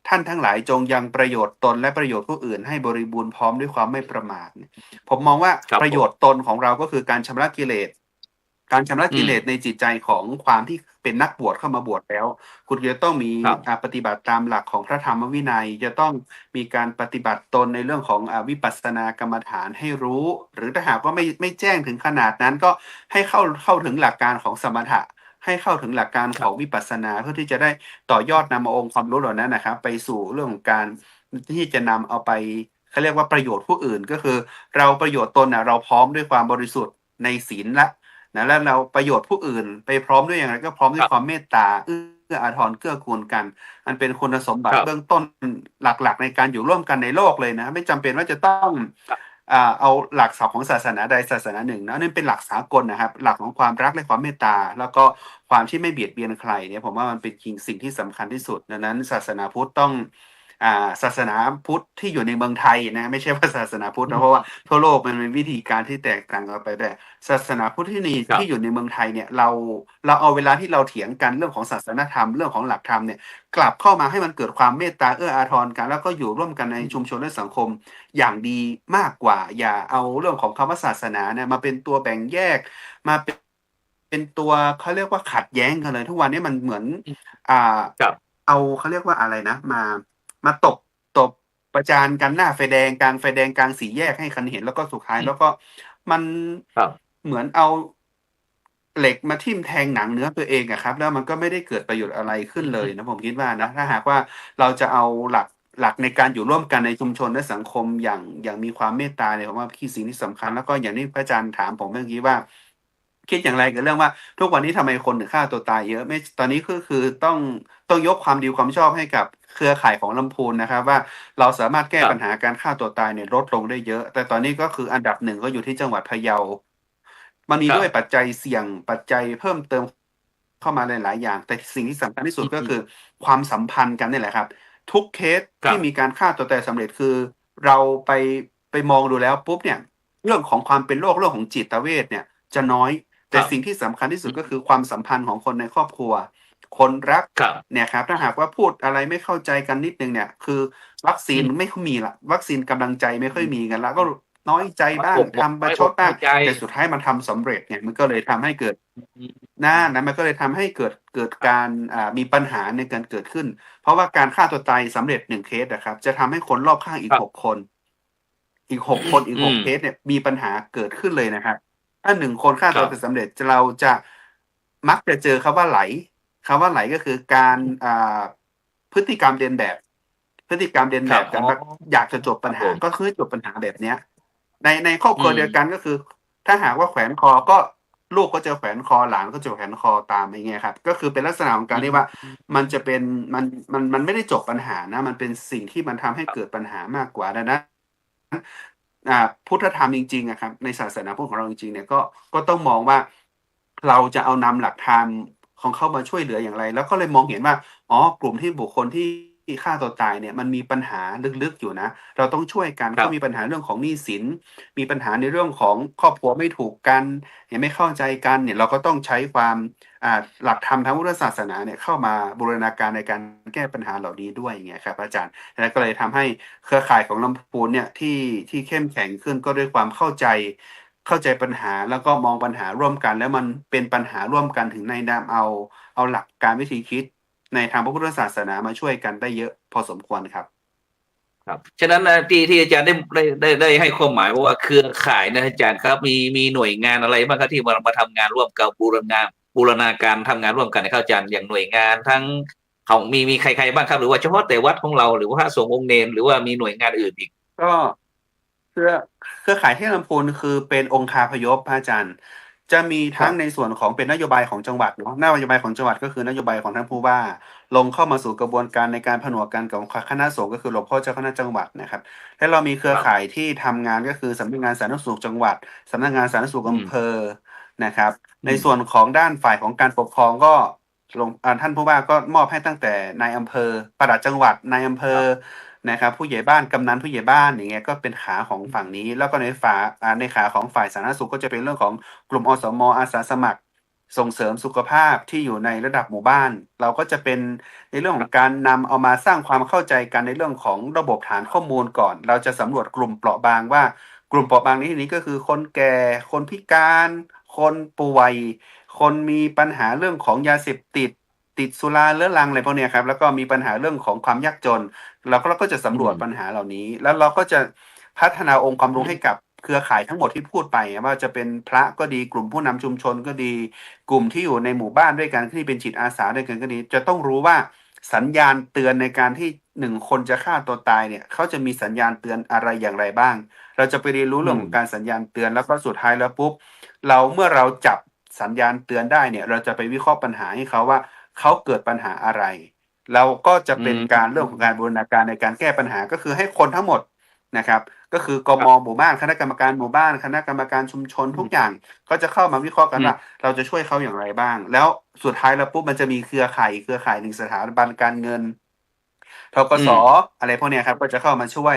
ท่านทั้งหลายจงยังประโยชน์ตนและประโยชน์ผู้อื่นให้บริบูรณ์พร้อมด้วยความไม่ประมาทผมมองว่า ครับ ประโยชน์ตนของเราก็คือการชำระกิเลส การชำระกิเลสในจิตใจของความที่เป็นนักบวชเข้ามาบวชแล้ว คุณจะต้องมี ครับ ปฏิบัติตามหลักของพระธรรมวินัย จะต้องมีการปฏิบัติตนในเรื่องของวิปัสสนากรรมฐานให้รู้ หรือถ้าหากว่าไม่แจ้งถึงขนาดนั้นก็ให้เข้าถึงหลักการของสมถะ ให้เข้าถึงหลักการของวิปัสสนาเพื่อที่จะได้ต่อยอดนำเอาองค์ความรู้เหล่านั้นนะครับ ไปสู่เรื่องของการที่จะนำเอาไปเขาเรียกว่าประโยชน์ผู้อื่นก็คือ เราประโยชน์ตนนะเราพร้อมด้วยความบริสุทธิ์ในศีลละนะแล้วเราประโยชน์ผู้อื่น ไปพร้อมด้วยอย่างไรก็พร้อมด้วยความเมตตาเอื้ออาทรเกื้อกูลกันมันเป็นคุณสมบัติ ครับ เบื้องต้นหลักๆ ในการอยู่ร่วมกันในโลกเลยนะ ไม่จำเป็นว่าจะต้อง ครับ เอาหลักของศาสนาใดศาสนาหนึ่งนะนั่นเป็นหลักสากลนะครับ หลักของความรักและความเมตตา แล้วก็ความที่ไม่เบียดเบียนใครเนี่ยผมว่ามันเป็นสิ่งที่สำคัญที่สุดดังนั้น ศาสนาพุทธต้องศาสนาพุทธที่อยู่ในเมืองไทยนะไม่ใช่ว่าศาสนาพุทธนะเพราะว่าทั่วโลกมันเป็นวิธีการที่แตกต่างกันไปแต่ศาสนาพุทธที่อยู่ในเมืองไทยเนี่ยเราเอาเวลาที่เราเถียงกันเรื่องของศาสนธรรมเรื่องของหลักธรรมเนี่ยกลับเข้ามาให้มันเกิดความเมตตาเอื้ออาทรกัน แล้วก็อยู่ร่วมกันในชุมชนและสังคมอย่างดีมากกว่า อย่าเอาเรื่องของคำว่าศาสนาเนี่ยมาเป็นตัวแบ่งแยกมาเป็นตัวเขาเรียกว่าขัดแย้งกันเลยทุกวันนี้มันเหมือนครับ เอาเขาเรียกว่าอะไรนะมาตบประจานกันหน้าไฟแดงกลางไฟแดงกลางสี่แยกให้คันเห็นแล้วก็สุดท้ายแล้วก็มัน ครับ เหมือนเอาเหล็กมาทิ่มแทงหนังเนื้อตัวเองอะครับ แล้วมันก็ไม่ได้เกิดประโยชน์อะไรขึ้นเลยนะผมคิดว่านะถ้าหากว่าเราจะเอาหลักในการอยู่ร่วมกันในชุมชนและสังคมอย่างมีความเมตตาเนี่ยผมว่าคือสิ่งที่สำคัญ แล้วก็อย่างที่พระอาจารย์ถามผมเมื่อกี้ว่า คิดอย่างไรกับเรื่องว่า ทุกวันนี้ทำไมคนถึงฆ่าตัวตายเยอะไม่ตอนนี้คือต้องยกความดีความชอบให้กับเครือข่ายของลำพูนนะครับ ว่าเราสามารถแก้ ครับ ปัญหาการฆ่าตัวตายเนี่ยลดลงได้เยอะ แต่ตอนนี้ก็คืออันดับหนึ่งก็อยู่ที่จังหวัดพะเยา มันมี ครับ ด้วยปัจจัยเสี่ยงปัจจัยเพิ่มเติมเข้ามาหลายๆอย่าง แต่สิ่งที่สำคัญที่สุดก็คือความสัมพันธ์กันนี่แหละครับ ทุกเคส ครับ ที่มีการฆ่าตัวตายสำเร็จคือ เราไปมองดูแล้วปุ๊บเนี่ย เรื่องของความเป็นโรคเรื่องของจิตเวชเนี่ย จะน้อย แต่สิ่งที่สำคัญที่สุดก็คือความสัมพันธ์ของคนในครอบครัว คนรัก ครับ เนี่ยครับถ้าหากว่าพูดอะไรไม่เข้าใจกันนิดนึงเนี่ยคือวัคซีนไม่ค่อยมีละวัคซีนกำลังใจไม่ค่อยมีกันแล้วก็น้อยใจบ้างทำประชดบ้างแต่สุดท้ายมันทำสำเร็จเนี่ยมันก็เลยทำให้เกิดนะมันก็เลยทำให้เกิดการมีปัญหาในการเกิดขึ้น เพราะว่าการฆ่าตัวตายสำเร็จ1เคสนะครับจะทำให้คนรอบข้างอีก6 คนอีก6 คนอีก6เคสเนี่ยมีปัญหาเกิดขึ้นเลยนะครับถ้า1 คนฆ่าตัวตายสำเร็จเราจะมักจะเจอคำว่าไหลก็คือการพฤติกรรมเลียนแบบกันว่าอยากจะจบปัญหาก็คือจบปัญหาแบบเนี้ยในครอบครัวเดียวกันก็คือ ถ้าหากว่าแขวนคอก็ลูกก็จะแขวนคอหลานก็จะแขวนคอตามอย่างเงี้ยครับก็คือเป็นลักษณะของการที่ว่ามันจะเป็นมันไม่ได้จบปัญหานะมันเป็นสิ่งที่มันทำให้เกิดปัญหามากกว่าดังนั้นพุทธธรรมจริงๆครับในศาสนาพุทธของเราจริงๆเนี่ยก็ต้องมองว่าเราจะเอานำหลักธรรมของเข้ามาช่วยเหลืออย่างไร แล้วก็เลยมองเห็นว่ากลุ่มที่บุคคลที่ฆ่าตัวตายเนี่ยมันมีปัญหาลึกๆอยู่นะเราต้องช่วยกันเขามีปัญหาเรื่องของหนี้สินมีปัญหาในเรื่องของครอบครัวไม่ถูกกันไม่เข้าใจกันเนี่ยเราก็ต้องใช้ความหลักธรรมทางพุทธศาสนาเนี่ยเข้ามาบูรณาการในการแก้ปัญหาเหล่านี้ด้วยอย่างเงี้ยครับอาจารย์แล้วก็เลยทำให้เครือข่ายของลำพูนเนี่ยที่เข้มแข็งขึ้นก็ด้วยความเข้าใจปัญหาแล้วก็มองปัญหาร่วมกันแล้วมันเป็นปัญหาร่วมกันถึงในนำเอาหลักการวิธีคิดในทางพระพุทธศาสนามาช่วยกันได้เยอะพอสมควรครับครับฉะนั้นที่อาจารย์ได้ให้ความหมายว่าเครือข่ายนะอาจารย์ครับมีหน่วยงานอะไรบ้างครับที่มาทำงานร่วมกับบูรณาการทำงานร่วมกันนะครับอาจารย์อย่างหน่วยงานทั้งเขามีใครๆบ้างครับหรือว่าเฉพาะแต่วัดของเราหรือว่าพระสงฆ์องค์เนรหรือว่ามีหน่วยงานอื่นอีกก็เครือข่ายที่ลำพูนคือเป็นองค์คาพยพพระอาจารย์จะมีทั้งในส่วนของเป็นนโยบายของจังหวัดเนาะนโยบายของจังหวัดก็คือนโยบายของท่านผู้ว่าลงเข้ามาสู่กระบวนการในการผนวกกันกับคณะสงฆ์ก็คือหลวงพ่อเจ้าคณะจังหวัดนะครับและเรามีเครือข่ายที่ทำงานก็คือสำนักงานสาธารณสุขจังหวัดสำนักงานสาธารณสุขอำเภอนะครับในส่วนของด้านฝ่ายของการปกครองก็ท่านผู้ว่าก็มอบให้ตั้งแต่นายอำเภอปลัดจังหวัดนายอำเภอนะครับผู้ใหญ่บ้านกำนันผู้ใหญ่บ้านอย่างเงี้ยก็เป็นขาของฝั่งนี้แล้วก็ในขาของฝ่ายสาธารณสุขก็จะเป็นเรื่องของกลุ่มอสม.อาสาสมัครส่งเสริมสุขภาพที่อยู่ในระดับหมู่บ้านเราก็จะเป็นในเรื่องของการนำเอามาสร้างความเข้าใจกันในเรื่องของระบบฐานข้อมูลก่อนเราจะสำรวจกลุ่มเปราะบางว่ากลุ่มเปราะบางในที่นี้ก็คือคนแก่คนพิการคนป่วยคนมีปัญหาเรื่องของยาเสพติดสุราเรื้อรังอะไรพวกนี้ครับแล้วก็มีปัญหาเรื่องของความยากจนเราก็จะสำรวจปัญหาเหล่านี้แล้วเราก็จะพัฒนาองค์ความรู้ให้กับเครือข่ายทั้งหมดที่พูดไปว่าจะเป็นพระก็ดีกลุ่มผู้นำชุมชนก็ดีกลุ่มที่อยู่ในหมู่บ้านด้วยกันที่เป็นจิตอาสาด้วยกันก็ดีจะต้องรู้ว่าสัญญาณเตือนในการที่1 คนจะฆ่าตัวตายเนี่ยเขาจะมีสัญญาณเตือนอะไรอย่างไรบ้างเราจะไปเรียนรู้เรื่องของการสัญญาณเตือนแล้วก็สุดท้ายแล้วปุ๊บเมื่อเราจับสัญญาณเตือนได้เนี่ยเราจะไปวิเคราะห์ปัญหาให้เขาว่าเขาเกิดปัญหาอะไรเราก็จะเป็นการเรื่องของการบูรณาการในการแก้ปัญหาก็คือให้คนทั้งหมดนะครับก็คือกม.หมู่บ้านคณะกรรมการหมู่บ้านคณะกรรมการชุมชนทุกอย่างก็จะเข้ามาวิเคราะห์กันว่าเราจะช่วยเขาอย่างไรบ้างแล้วสุดท้ายแล้วปุ๊บมันจะมีเครือข่ายหนึ่งสถาบันการเงินธกส.อะไรพวกนี้ครับก็จะเข้ามาช่วย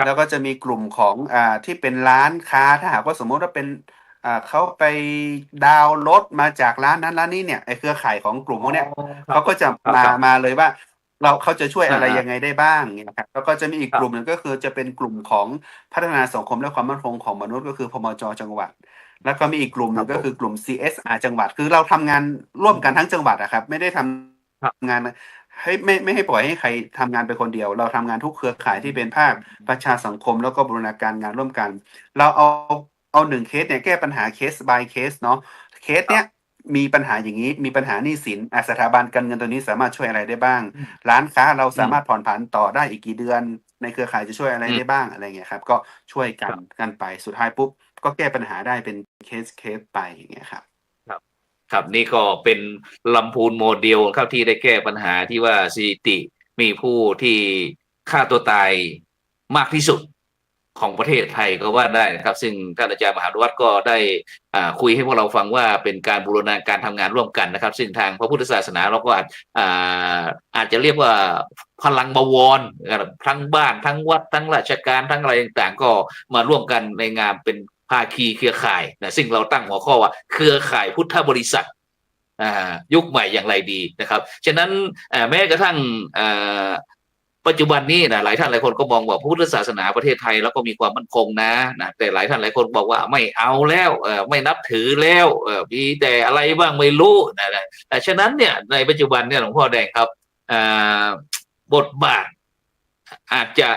แล้วก็จะมีกลุ่มของที่เป็นร้านค้าถ้าหากว่าสมมติว่าเป็นเขาไปดาวน์รถมาจากร้านนั้นร้านนี้เนี่ยไอ้เครือข่ายของกลุ่มพวกเนี้ยเขาก็จะมาเลยว่าเขาจะช่วยอะไรยังไงได้บ้างเนี่ยครับแล้วก็จะมีอีกกลุ่มหนึ่งก็คือจะเป็นกลุ่มของพัฒนาสังคมและความมั่นคงของมนุษย์ก็คือพมจ.จังหวัดแล้วก็มีอีกกลุ่มหนึ่งก็คือกลุ่ม CSR จังหวัดคือเราทำงานร่วมกันทั้งจังหวัดนะครับไม่ได้ทำงานให้ไม่ให้ปล่อยให้ใครทำงานไปคนเดียวเราทำงานทุกเครือข่ายที่เป็นภาคประชาสังคมแล้วก็บูรณาการงานร่วมกันเราเอา1 เคสเนี่ยแก้ปัญหาเคส by เคสเนาะเคสเนี้ยมีปัญหาอย่างนี้มีปัญหาหนี้สินสถาบันการเงินตัวนี้สามารถช่วยอะไรได้บ้างร้านค้าเราสามารถผ่อนผันต่อได้อีกกี่เดือนในเครือข่ายจะช่วยอะไรได้บ้างอะไรเงี้ยครับก็ช่วยกันไปสุดท้ายปุ๊บก็แก้ปัญหาได้เป็นเคสไปอย่างเงี้ยครับครับนี่ก็เป็นลำพูนโมเดลครับที่ได้แก้ปัญหาที่ว่าสถิติมีผู้ที่ฆ่าตัวตายมากที่สุดของประเทศไทยก็ว่าได้นะครับซึ่งท่านอาจารย์มหาวัฒน์ก็ได้คุยให้พวกเราฟังว่าเป็นการบูรณาการทำงานร่วมกันนะครับซึ่งทางพระพุทธศาสนาเราก็อาจจะเรียกว่าพลังบวรทั้งบ้านทั้งวัดทั้งราชการทั้งอะไรต่างๆก็มาร่วมกันในงานเป็น ภาคีเครือข่ายนะซึ่งเราตั้งหัวข้อว่าเครือข่ายพุทธบริษัทยุคใหม่อย่างไรดีนะครับฉะนั้นแม้กระทั่งปัจจุบันนี้นะหลายท่านหลายคนก็มองว่าพุทธศาสนาประเทศไทยแล้วก็มีความมั่นคงนะแต่หลายท่านหลายคนบอกว่าไม่เอาแล้วไม่นับถือแล้วมีแต่อะไรบ้างไม่รู้นะฉะนั้นเนี่ยในปัจจุบันเนี่ยหลวงพ่อแดงครับบทบาทอาจจะ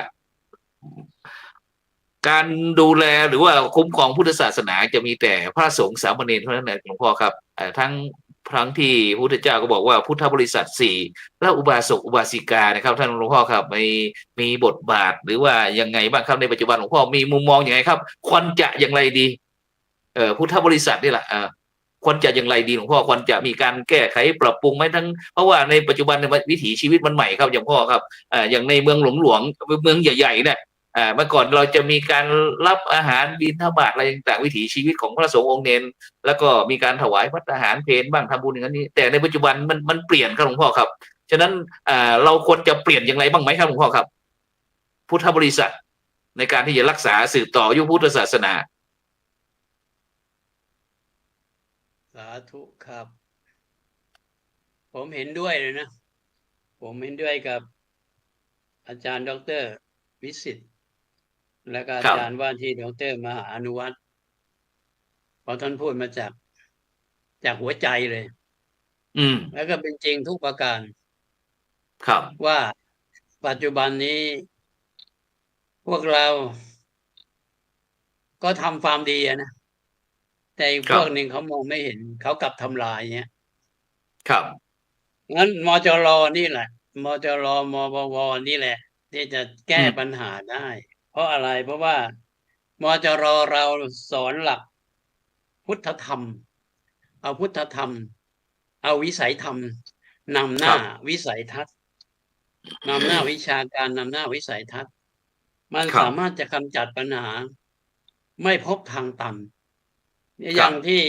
การดูแลหรือว่าคุ้มครองพุทธศาสนาจะมีแต่พระสงฆ์สามเณรเท่านั้นนะหลวงพ่อครับทั้งที่พระพุทธเจ้าก็บอกว่าพุทธบริษัทสี่และอุบาสกอุบาสิกานะครับท่านหลวงพ่อครับมีบทบาทหรือว่ายังไงบ้างครับในปัจจุบันหลวงพ่อมีมุมมองอย่างไรครับควรจะอย่างไรดีพุทธบริษัทนี่แหละควรจะอย่างไรดีหลวงพ่อควรจะมีการแก้ไขปรับปรุงไหมทั้งเพราะว่าในปัจจุบันในวิถีชีวิตมันใหม่ครับอย่างพ่อครับอย่างในเมืองหลวงเมืองใหญ่ๆเนี่ยเมื่อก่อนเราจะมีการรับอาหารบิณฑบาตอะไรต่างๆวิถีชีวิตของพระสงฆ์องค์เนรแล้วก็มีการถวายภัตตาหารเพลบ้างทำบุญอย่างนี้แต่ในปัจจุบันมันเปลี่ยนครับหลวงพ่อครับฉะนั้นเราควรจะเปลี่ยนอย่างไรบ้างไหมครับหลวงพ่อครับพุทธบริษัทในการที่จะรักษาสืบต่ออายุพุทธศาสนาสาธุครับผมเห็นด้วยเลยนะผมเห็นด้วยกับอาจารย์ดร.วิสิทธิ์และก็อาจารย์ว่าที่ดร.มหาอนุวัฒน์พอท่านพูดมาจากหัวใจเลยแล้วก็เป็นจริงทุกประการครับว่าปัจจุบันนี้พวกเราก็ทำความดีนะแต่อีกพวกหนึ่งเขามองไม่เห็นเขากลับทำลายเนี่ยครับงั้นมจร.นี่แหละมจร.มบว.นี่แหละที่จะแก้ปัญหาได้ เพราะอะไรเพราะว่ามจร.เราสอนหลักพุทธธรรมเอาพุทธธรรมเอาวิสัยธรรมนำหน้าวิสัยทัศน์นำหน้าวิชาการนำหน้าวิสัยทัศน์มันสามารถจะกำจัดปัญหาไม่พบทางตันอย่างที่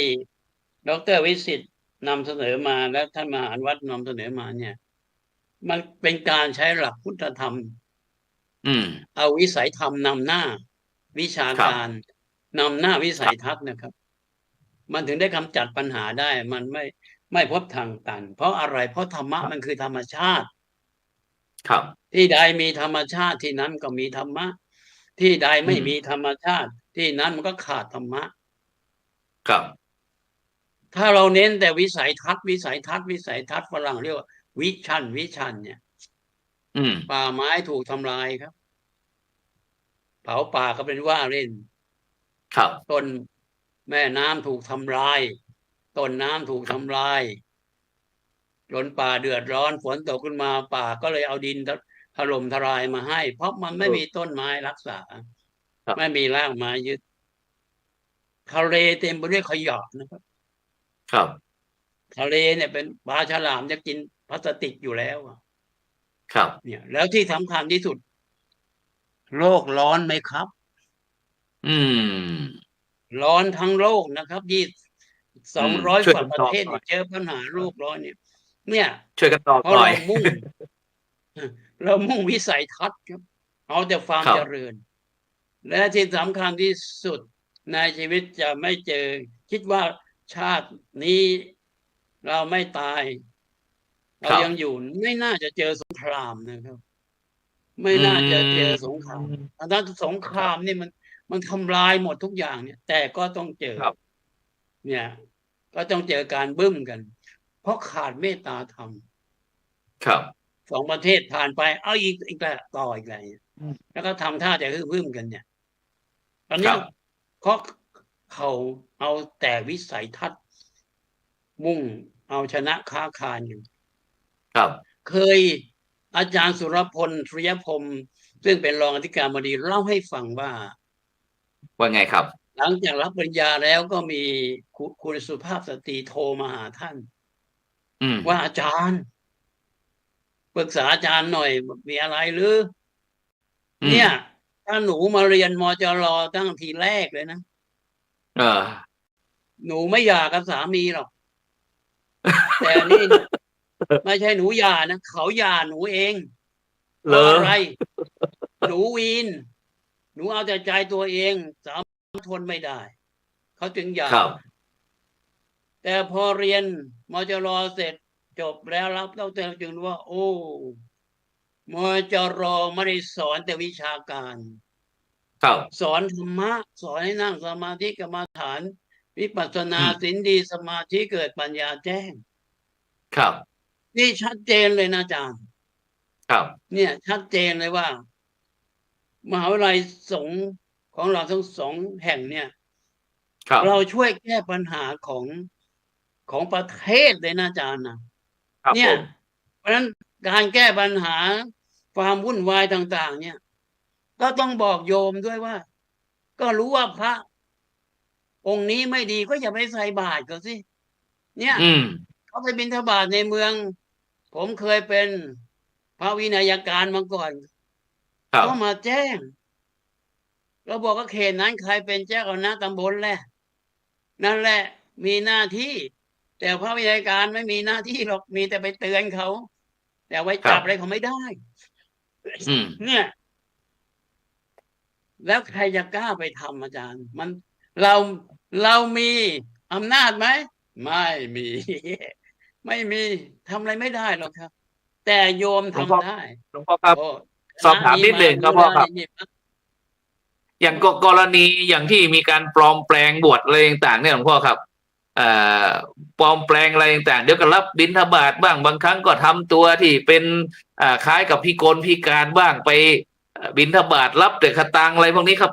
ดร.วิสิทธิ์นำเสนอมาและท่านมหาอนุวัฒน์นำเสนอมาเนี่ยมันเป็นการใช้หลักพุทธธรรมเอาวิสัยธรรมนำหน้าวิชาการนำหน้าวิสัยทัศน์นะครับมันถึงได้กำจัดปัญหาได้มันไม่พบทางตันเพราะอะไรเพราะธรรมะมันคือธรรมชาติครับที่ใดมีธรรมชาติที่นั้นก็มีธรรมะที่ใดไม่มีธรรมชาติที่นั้นมันก็ขาดธรรมะครับถ้าเราเน้นแต่วิสัยทัศน์วิสัยทัศน์วิสัยทัศน์ฝรั่งเรียกว่าวิชั่นเนี่ยป่าไม้ถูกทำลายครับเผาป่าก็เป็นว่าเล่นครับต้นแม่น้ำถูกทำลายต้นน้ำถูกทำลายจนป่าเดือดร้อนฝนตกขึ้นมาป่าก็เลยเอาดินถล่มทลายมาให้เพราะมันไม่มีต้นไม้รักษาไม่มีรากไม้ยึดทะเลเต็มไปด้วยขยะนะครับครับทะเลเนี่ยเป็นปลาฉลามจะกินพลาสติกอยู่แล้วครับเนี่ยแล้วที่สำคัญที่สุดโลกร้อนไหมครับร้อนทั้งโลกนะครับ200 กว่าประเทศเจอปัญหาโลกร้อนเนี่ยช่วยกันตอบหน่อยเรามุ่งวิสัยทัศน์ครับเอาแต่ความเจริญและที่สำคัญที่สุดในชีวิตจะไม่เจอคิดว่าชาตินี้เราไม่ตายเรายังอยู่ไม่น่าจะเจอสงครามนะครับไม่น่าจะเจอสงครามถ้าสงครามนี่มันทำลายหมดทุกอย่างเนี่ยแต่ก็ต้องเจอเนี่ยก็ต้องเจอการบึ้มกันเพราะขาดเมตตาธรรมครับ2 ประเทศผ่านไปเอาอีกแล้วต่ออีกอะไรแล้วก็ทำท่าจะบึ้มกันเนี่ยตอนนี้เขาเอาแต่วิสัยทัศน์มุ่งเอาชนะค้าคานอยู่ครับเคยอาจารย์สุรพลทรียพรหมซึ่งเป็นรองอธิการบดีเล่าให้ฟังว่าไงครับหลังจากรับปริญญาแล้วก็มีคุณสุภาพสตรีโทรมาหาท่านว่าอาจารย์ปรึกษาอาจารย์หน่อยมีอะไรหรือเนี่ยถ้าหนูมาเรียนมจร.ตั้งทีแรกเลยนะหนูไม่หย่ากับสามีหรอกแต่นี่ไม่ใช่หนูหย่านะเขาหย่าหนูเองเพราะอะไรหนูวีนหนูเอาแต่ใจตัวเอง ทนไม่ได้เขาจึงอยาก ครับ แต่พอเรียนมจรเสร็จจบแล้วรับดรจึงรู้ว่า โอ้มจรไม่ได้สอนแต่วิชาการ ครับ สอนธรรมะสอนให้นั่งสมาธิกรรมฐาน วิปัสสนา อืม ศีลดีสมาธิเกิดปัญญาแจ้ง ครับ นี่ชัดเจนเลยนะอาจารย์ ครับ เนี่ยชัดเจนเลยว่า มหาวิทยาลัยสงฆ์ของเราทั้งสองแห่งเนี่ย ครับ เราช่วยแก้ปัญหาของประเทศเลยนะอาจารย์นะครับ เนี่ ผ ย ม เพราะฉะนั้นการแก้ปัญหาความวุ่นวายต่าง ๆ เนี่ย ก็ต้องบอกโยมด้วยว่า ก็รู้ว่าพระองค์นี้ไม่ดีก็อย่าไปใส่บาตรก็สิเนี่ย อืม เขาไปบิณฑบาตในเมือง ผมเคยเป็นพระวินัยการมาก่อน ครับ ก็มาแจ้งเราบอกว่าเขตนั้นใครเป็นเจ้าคณะตำบลแหละนั่นแหละมีหน้าที่ แต่พระวินัยการไม่มีหน้าที่หรอกมีแต่ไปเตือนเขา แต่ไว้จับอะไรเขาไม่ได้ อืม เนี่ย แล้วใครจะกล้าไปทำอาจารย์ มันเรามีอำนาจไหมไม่มี ไม่มีทำอะไรไม่ได้หรอกครับ แต่โยม หลวงพ่อ ทำได้ หลวงพ่อครับ โอ้ สอบถามนิดหนึ่งครับพ่อครับ นี่ อย่างกรณีอย่างที่มีการปลอมแปลงบวชอะไรต่างๆเนี่ยหลวงพ่อครับปลอมแปลงอะไรต่างๆเดี๋ยวก็รับบิณฑบาตบ้างบางครั้งก็ทำตัวที่เป็นคล้ายกับพิกลพิการบ้างไปบิณฑบาตรับแต่ขตังอะไรพวกนี้ครับ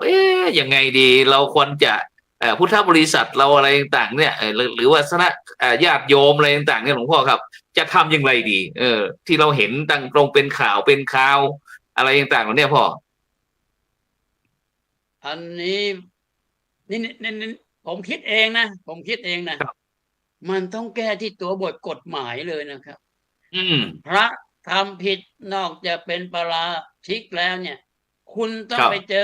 ยังไงดีเราควรจะพุทธบริษัทเราอะไรต่างๆเนี่ยหรือว่าคณะญาติโยมอะไรต่างๆเนี่ยหลวงพ่อครับ จะทำอย่างไรดีที่เราเห็นตั้งตรงเป็นข่าวเป็นข่าวอะไรต่างๆเหล่านี้พ่อ อันนี้นี่ผมคิดเองนะผมคิดเองนะครับ มันต้องแก้ที่ตัวบทกฎหมายเลยนะครับ อืม พระทำผิดนอกจากเป็นปาราชิกแล้วเนี่ย คุณต้อง ครับ ไปเจอ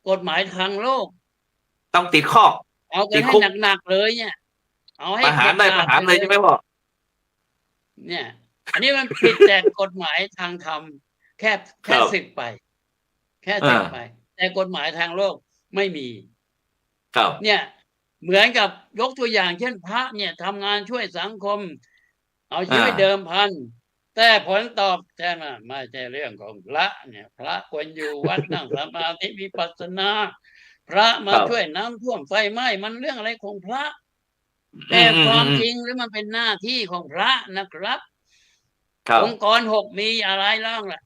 กฎหมายทางโลก ต้องติดข้อ เอากั ติ น ด ให้ คุก หนักๆเลยเนี่ย เอาให้ ประหารได้ หนักๆ ประหารเลยใช่ไหมพ่อ เนี่ย อันนี้มันผิดแต่กฎหมายทางธรรมแค่ ครับ สึกไป แค่สึกไป แต่กฎหมายทางโลกไม่มี ครับ เนี่ย เหมือนกับยกตัวอย่างเช่นพระเนี่ยทำงานช่วยสังคม เอาชีวิตเดิมพัน แต่ผลตอบแทนน่ะไม่ใช่เรื่องของพระเนี่ย พระควรอยู่วัดนั่งสมาธิวิปัสสนา พระมา ครับ ช่วยน้ำท่วมไฟไหม้มันเรื่องอะไรของพระ แต่ความจริงหรือมันเป็นหน้าที่ของพระนะครับ ครับ องค์กร6มีอะไรบ้างล่ะ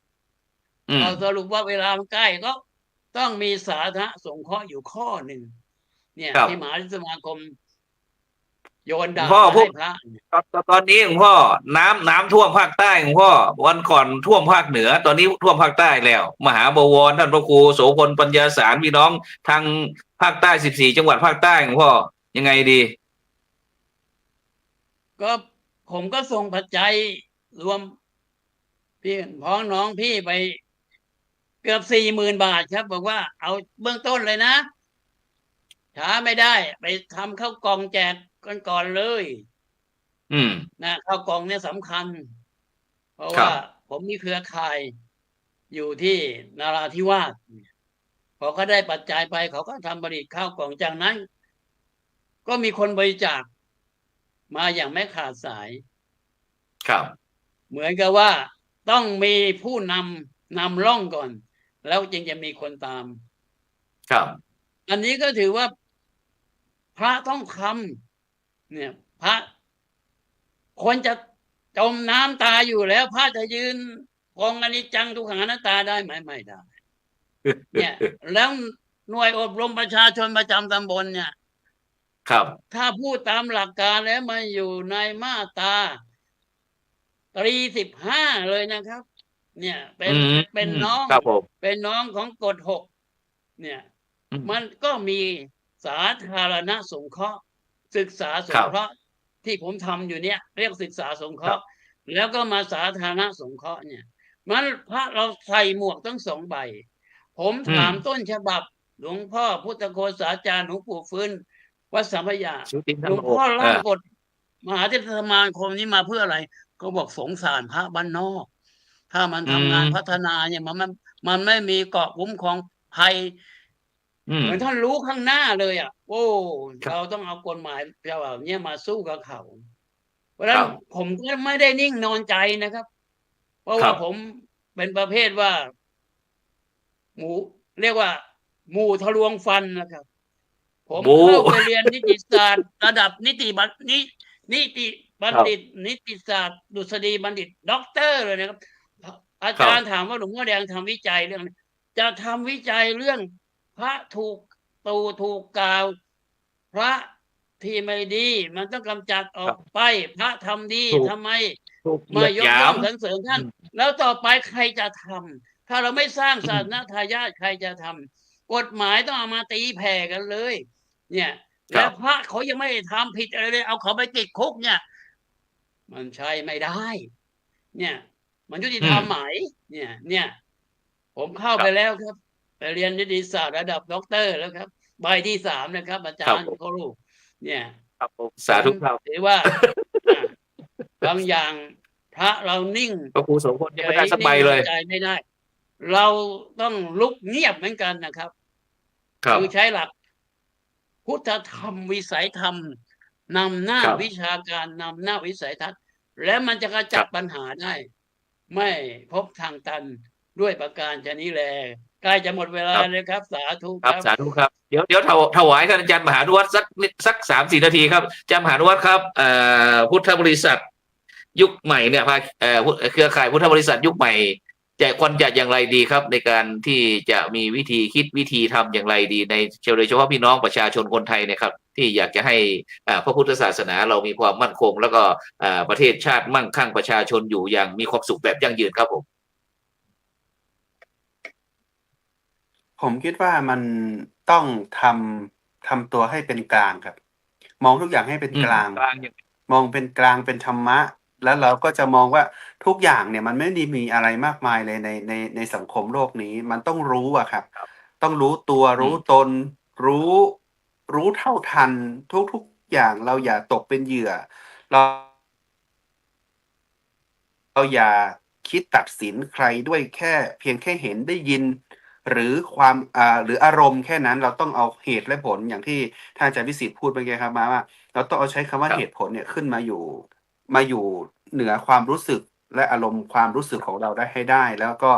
อืม เราสรุปว่าเวลามันใกล้ก็ต้องมีสาธารณสงเคราะห์อยู่ข้อหนึ่ง เนี่ย ครับ ที่มหาสมาคม โยนดาบ พ่อ มา พวก ให้พระเนี่ย ตอนนี้หลวงพ่อน้ำท่วมภาคใต้หลวงพ่อวันก่อนท่วมภาคเหนือ ตอนนี้ท่วมภาคใต้แล้ว มหาบวรท่านพระครูโสพลปัญญาสารพี่น้องทางภาคใต้14จังหวัดภาคใต้หลวงพ่อยังไงดี ก็ผมก็ส่งปัจจัยรวมพี่พ้องน้องพี่ไปเกือบ40,000 บาทครับ บอกว่าเอาเบื้องต้นเลยนะ ช้าไม่ได้ ไปทำข้าวกล่องแจกกันก่อนเลย อืม นะข้าวกล่องเนี่ยสำคัญ เพราะ ครับ ว่าผมมีเครือข่ายอยู่ที่นราธิวาสพอเขาได้ปัจจัยไปเขาก็ทำผลิตข้าวกล่องจากนั้น ก็มีคนบริจาคมาอย่างไม่ขาดสาย ครับ เหมือนกับว่าต้องมีผู้นำร่องก่อน แล้วจึงจะมีคนตาม ครับ อันนี้ก็ถือว่าพระต้องทำเนี่ย พระคนจะจมน้ำตายอยู่แล้ว พระจะยืนคงอนิจจังทุกขังอนัตตาได้ไหมไม่ได้ เนี่ย แล้วหน่วยอบรมประชาชนประจำตำบลเนี่ย ครับ ถ้าพูดตามหลักการแล้วมันอยู่ในมาตรา15เลยนะครับ เนี่ยเป็นน้อง ครับผม เป็นน้องของกฎ6เนี่ย อืม มันก็มีสาธารณสงเคราะห์ ศึกษาสงเคราะห์ที่ผมทำอยู่เนี่ยเรียกศึกษาสงเคราะห์ แล้วก็มาสาธารณสงเคราะห์เนี่ย มันพระเราใส่หมวกทั้ง2 ใบ ผมถามต้นฉบับ หลวงพ่อพุทธโฆษาจารย์หลวงปู่ฟื้นวัดสัมพยา สุติ ห ธร ล ร ว ม ง โอ พ่อร่าง เออ กฎมหาเทรสมาคมนี้มาเพื่ออะไรก็บอกสงสารพระบ้านนอก ถ้ามันทำงานพัฒนาเนี่ยมันไม่มีเกาะคุ้มครองภัย เหมือนท่านรู้ข้างหน้าเลยอ่ะโอ้ ครับ เราต้องเอากฎหมายฉบับนี้มาสู้กับเขา เพราะฉะ ค นั้ รั น บ ผมก็ไม่ได้นิ่งนอนใจนะครับ เพราะ ครั ว่า บ ผมเป็นประเภทว่า หมูเรียกว่า หมู่ทะลวงฟันนะครับ ผม บู๊ เข้าไปเรียนนิติศาสตร์ ระดับนิติบัณครับ ฑิต นิติศาสตร์ดุษฎีบัณฑิตด็อกเตอร์เลยนะครับ อา ครั จา บ รย์ถามว่าหลวงพ่อแดงทำวิจัยเรื่อง จะทำวิจัยเรื่องพระถูกกล่าว พระที่ไม่ดีมันต้องกำจัดอ ค อ รั ก บ ไป พระทำดี ถูก ทำไม ถูกเห ไม่ ยียด ย ห ก ยา ย่อง ม สรรเสริญท่าน อืม แล้วต่อไปใครจะทำ ถ้าเราไม่สร้าง อื ศาม สนทายาทใครจะทำ กฎหมายต้องเอามาตีแผ่กันเลย เนี่ย ค แล้ รั ว บ พระเขายังไม่ได้ทำผิดอะไรเลย เอาเขาไปติดคุกเนี่ย มันใช่ไม่ได้ เนี่ย มันยุติ อื ธรรม ม ไหม? เนี่ย ผมเข้า ครั ไป บ แล้วครับ ไปเรียนนิติศาสตร์ระดับด็อกเตอร์แล้วครับ ใบที่ 3 นะครับ อา ค จา รับ รย์ ผม ครู เนี่ย ครับผม ผ สาธุ ม ครับ ถือว่า บางอย่างพระเรานิ่ง พระครูโสพล เยั ฉ งไม่ ย ได้สัก นิ ใบ่ งน เล อน ย ใจไม่ได้ เราต้องลุกเงียบเหมือนกันนะครับ ครั คื บ อใช้หลัก พุทธธรรม วิสัยธรรม นำหน้า ครับ วิชาการ นำหน้าวิสัยทัศน์ แล้วมันจะกระ ค จั รั ด บ ปัญหาได้ ไม่พบทางตันด้วยประการฉนี้แล ใกล้จะหมดเวลา ครับ แล้วครับ สาธุ ครั ค บ รับ สาธุครับ เดี๋ยว ถวายท่านอาจารย์มหานุวัตรสักนิด สัก 3-4 นาทีครับ อาจารย์มหานุวัตรครับ พุทธบริษัทยุคใหม่เนี่ย เครือข่ายพุทธบริษัทยุคใหม่ ควรจะอย่างไรดีครับ ในการที่จะมีวิธีคิด วิธีทำอย่างไรดี โดยเฉพาะพี่น้องประชาชนคนไทยเนี่ยครับ ที่อยากจะให้ พระพุทธศาสนาเรามีความมั่นคง แล้วก็ ประเทศชาติมั่งคั่ง ประชาชนอยู่อย่างมีความสุขแบบยั่งยืนครับผม ผมคิดว่ามันต้องทำตัวให้เป็นกลางครับ มองทุกอย่างให้เป็น อื ก ม ลาง กลางยังไง? มองเป็นกลางเป็นธรรมะ แล้วเราก็จะมองว่าทุกอย่างเนี่ย มันไม่ได้มีอะไรมากมายเลยในสังคมโลกนี้ มันต้องรู้อะครับ ครับ ต้องรู้ตัว อื รู้ ม ตน รู้เท่าทันทุก ๆ อย่าง เราอย่าตกเป็นเหยื่อ เรา อย่าคิดตัดสินใครด้วยเพียงแค่เห็น ได้ยิน หรือความ หรืออารมณ์แค่นั้น เราต้องเอาเหตุและผล อย่างที่ท่านอาจารย์วิสิทธิ์พูดเมื่อกี้ครับว่า เราต้องเอาใช้คำว่า ครั เห บ ตุผลเนี่ยขึ้นมาอยู่เหนือความรู้สึกและอารมณ์ความรู้สึกของเราได้ให้ได้ แล้วก็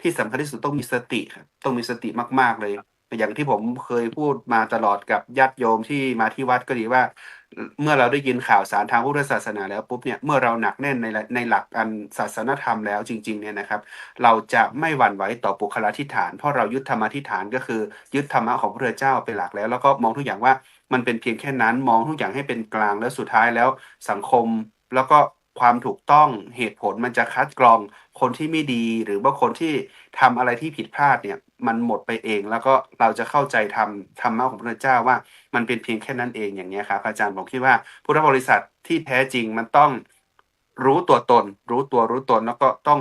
ที่สำคัญที่สุดต้องมีสติครับ ต้องมีสติมาก ๆ เลย อย่างที่ผมเคยพูดมาตลอดกับญาติโยมที่มาที่วัดก็ดีว่า เมื่อเราได้ยินข่าวสารทางพุทธศาสนาแล้วปุ๊บเนี่ย เมื่อเราหนักแน่นในหลักอันศาสนธรรมแล้วจริง ๆ เนี่ยนะครับ เราจะไม่หวั่นไหวต่อปุคลาธิฐาน เพราะเรายึดธรรมาธิฐาน ก็คือยึดธรรมะของพระพุทธเจ้าเป็นหลักแล้ว แล้วก็มองทุกอย่างว่ามันเป็นเพียงแค่นั้น มองทุกอย่างให้เป็นกลาง แล้วสุดท้ายแล้วสังคม แล้วก็ความถูกต้อง เหตุผลมันจะคัดกรองคนที่ไม่ดี หรือว่าคนที่ทำอะไรที่ผิดพลาดเนี่ย มันหมดไปเอง แล้วก็เราจะเข้าใจธรรมะของพระพุทธเจ้าว่ามันเป็นเพียงแค่นั้นเอง อย่างเงี้ยครับ อาจารย์ ผมคิดว่าพุทธบริษัทที่แท้จริงมันต้องรู้ตัวตน รู้ตัวรู้ตน แล้วก็ต้อง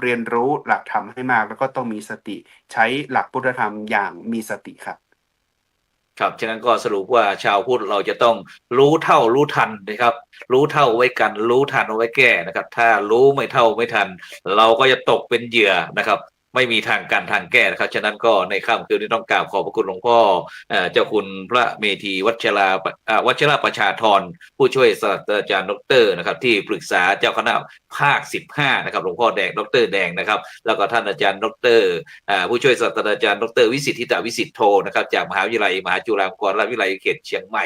เรียนรู้หลักธรรมให้มาก แล้วก็ต้องมีสติ ใช้หลักพุทธธรรมอย่างมีสติครับ ครับ ฉะนั้นก็สรุปว่าชาวพุทธเราจะต้องรู้เท่ารู้ทันนะครับ รู้เท่าเอาไว้กัน รู้ทันเอาไว้แก้นะครับ ถ้ารู้ไม่เท่าไม่ทัน เราก็จะตกเป็นเหยื่อนะครับ ไม่มีทางการทางแก้นะครับ ฉะนั้นก็ในค่ำคืนนี้ต้องกราบขอบพระคุณหลวงพ่อ เจ้าคุณพระเมธีวัชรประชาธร ผู้ช่วยศาสตราจารย์ดอกเตอร์นะครับ ที่ปรึกษาเจ้าคณะภาค 15 นะครับ หลวงพ่อแดง ดร.แดงนะครับ แล้วก็ท่านอาจารย์ดร.ผู้ช่วยศาสตราจารย์ดร.วิสิทธิตวิสิทธิโธนะครับ จากมหาวิทยาลัยมหาจุฬาลงกรณราชวิทยาลัยเขตเชียงใหม่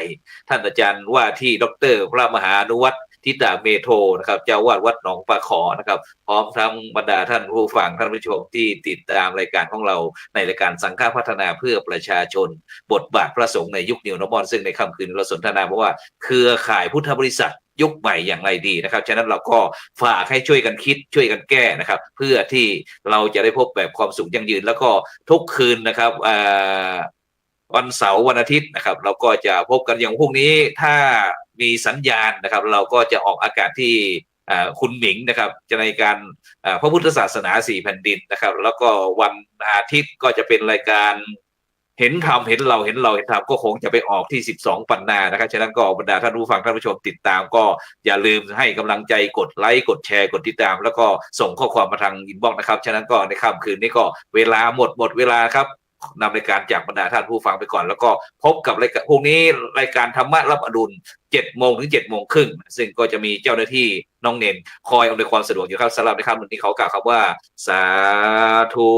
ท่านอาจารย์ว่าที่ดร.พระมหานุวัตรทิตาเมโทนะครับ เจ้าวาดวัดหนองปลาขอนะครับ พร้อมทั้งบรรดาท่านผู้ฟังท่านผู้ชมที่ติดตามรายการของเราในรายการสังฆพัฒนาเพื่อประชาชน บทบาทพระสงฆ์ในยุค New Normal ซึ่งในค่ำคืนเราสนทนาเพราะว่าเครือข่ายพุทธบริษัทยุคใหม่อย่างไรดีนะครับ ฉะนั้นเราก็ฝากให้ช่วยกันคิดช่วยกันแก้นะครับ เพื่อที่เราจะได้พบแบบความสุขยั่งยืน แล้วก็ทุกคืนนะครับวันเสาร์วันอาทิตย์นะครับ เราก็จะพบกันอย่างพรุ่งนี้ถ้ามีสัญญาณนะครับ เราก็จะออกอากาศที่คุณหมิงนะครับจะในการพระพุทธศาสนา4แผ่นดินนะครับ แล้วก็วันอาทิตย์ก็จะเป็นรายการเห็นธรรมเห็นเราเห็นธรรมก็คงจะไปออกที่12ปันนานะครับ ฉะนั้นก็บรรดาท่านผู้ฟังท่านผู้ชมติดตามก็อย่าลืมให้กำลังใจกดไลค์กดแชร์กดติดตาม แล้วก็ส่งข้อความมาทางอินบ็อกซ์นะครับ ฉะนั้นก็ในค่ำคืนนี้ก็เวลาหมดเวลาครับ นำรายการจากบรรดาท่านผู้ฟังไปก่อนแล้วก็พบกับรายการพรุ่งนี้รายการธรรมะรับอรุณ7 โมงถึง7 โมงครึ่งซึ่งก็จะมีเจ้าหน้าที่น้องเนนคอยอำนวยความสะดวกอยู่ครับสำหรับในค่ำวันนี้เขากล่าวครับว่าสาธุ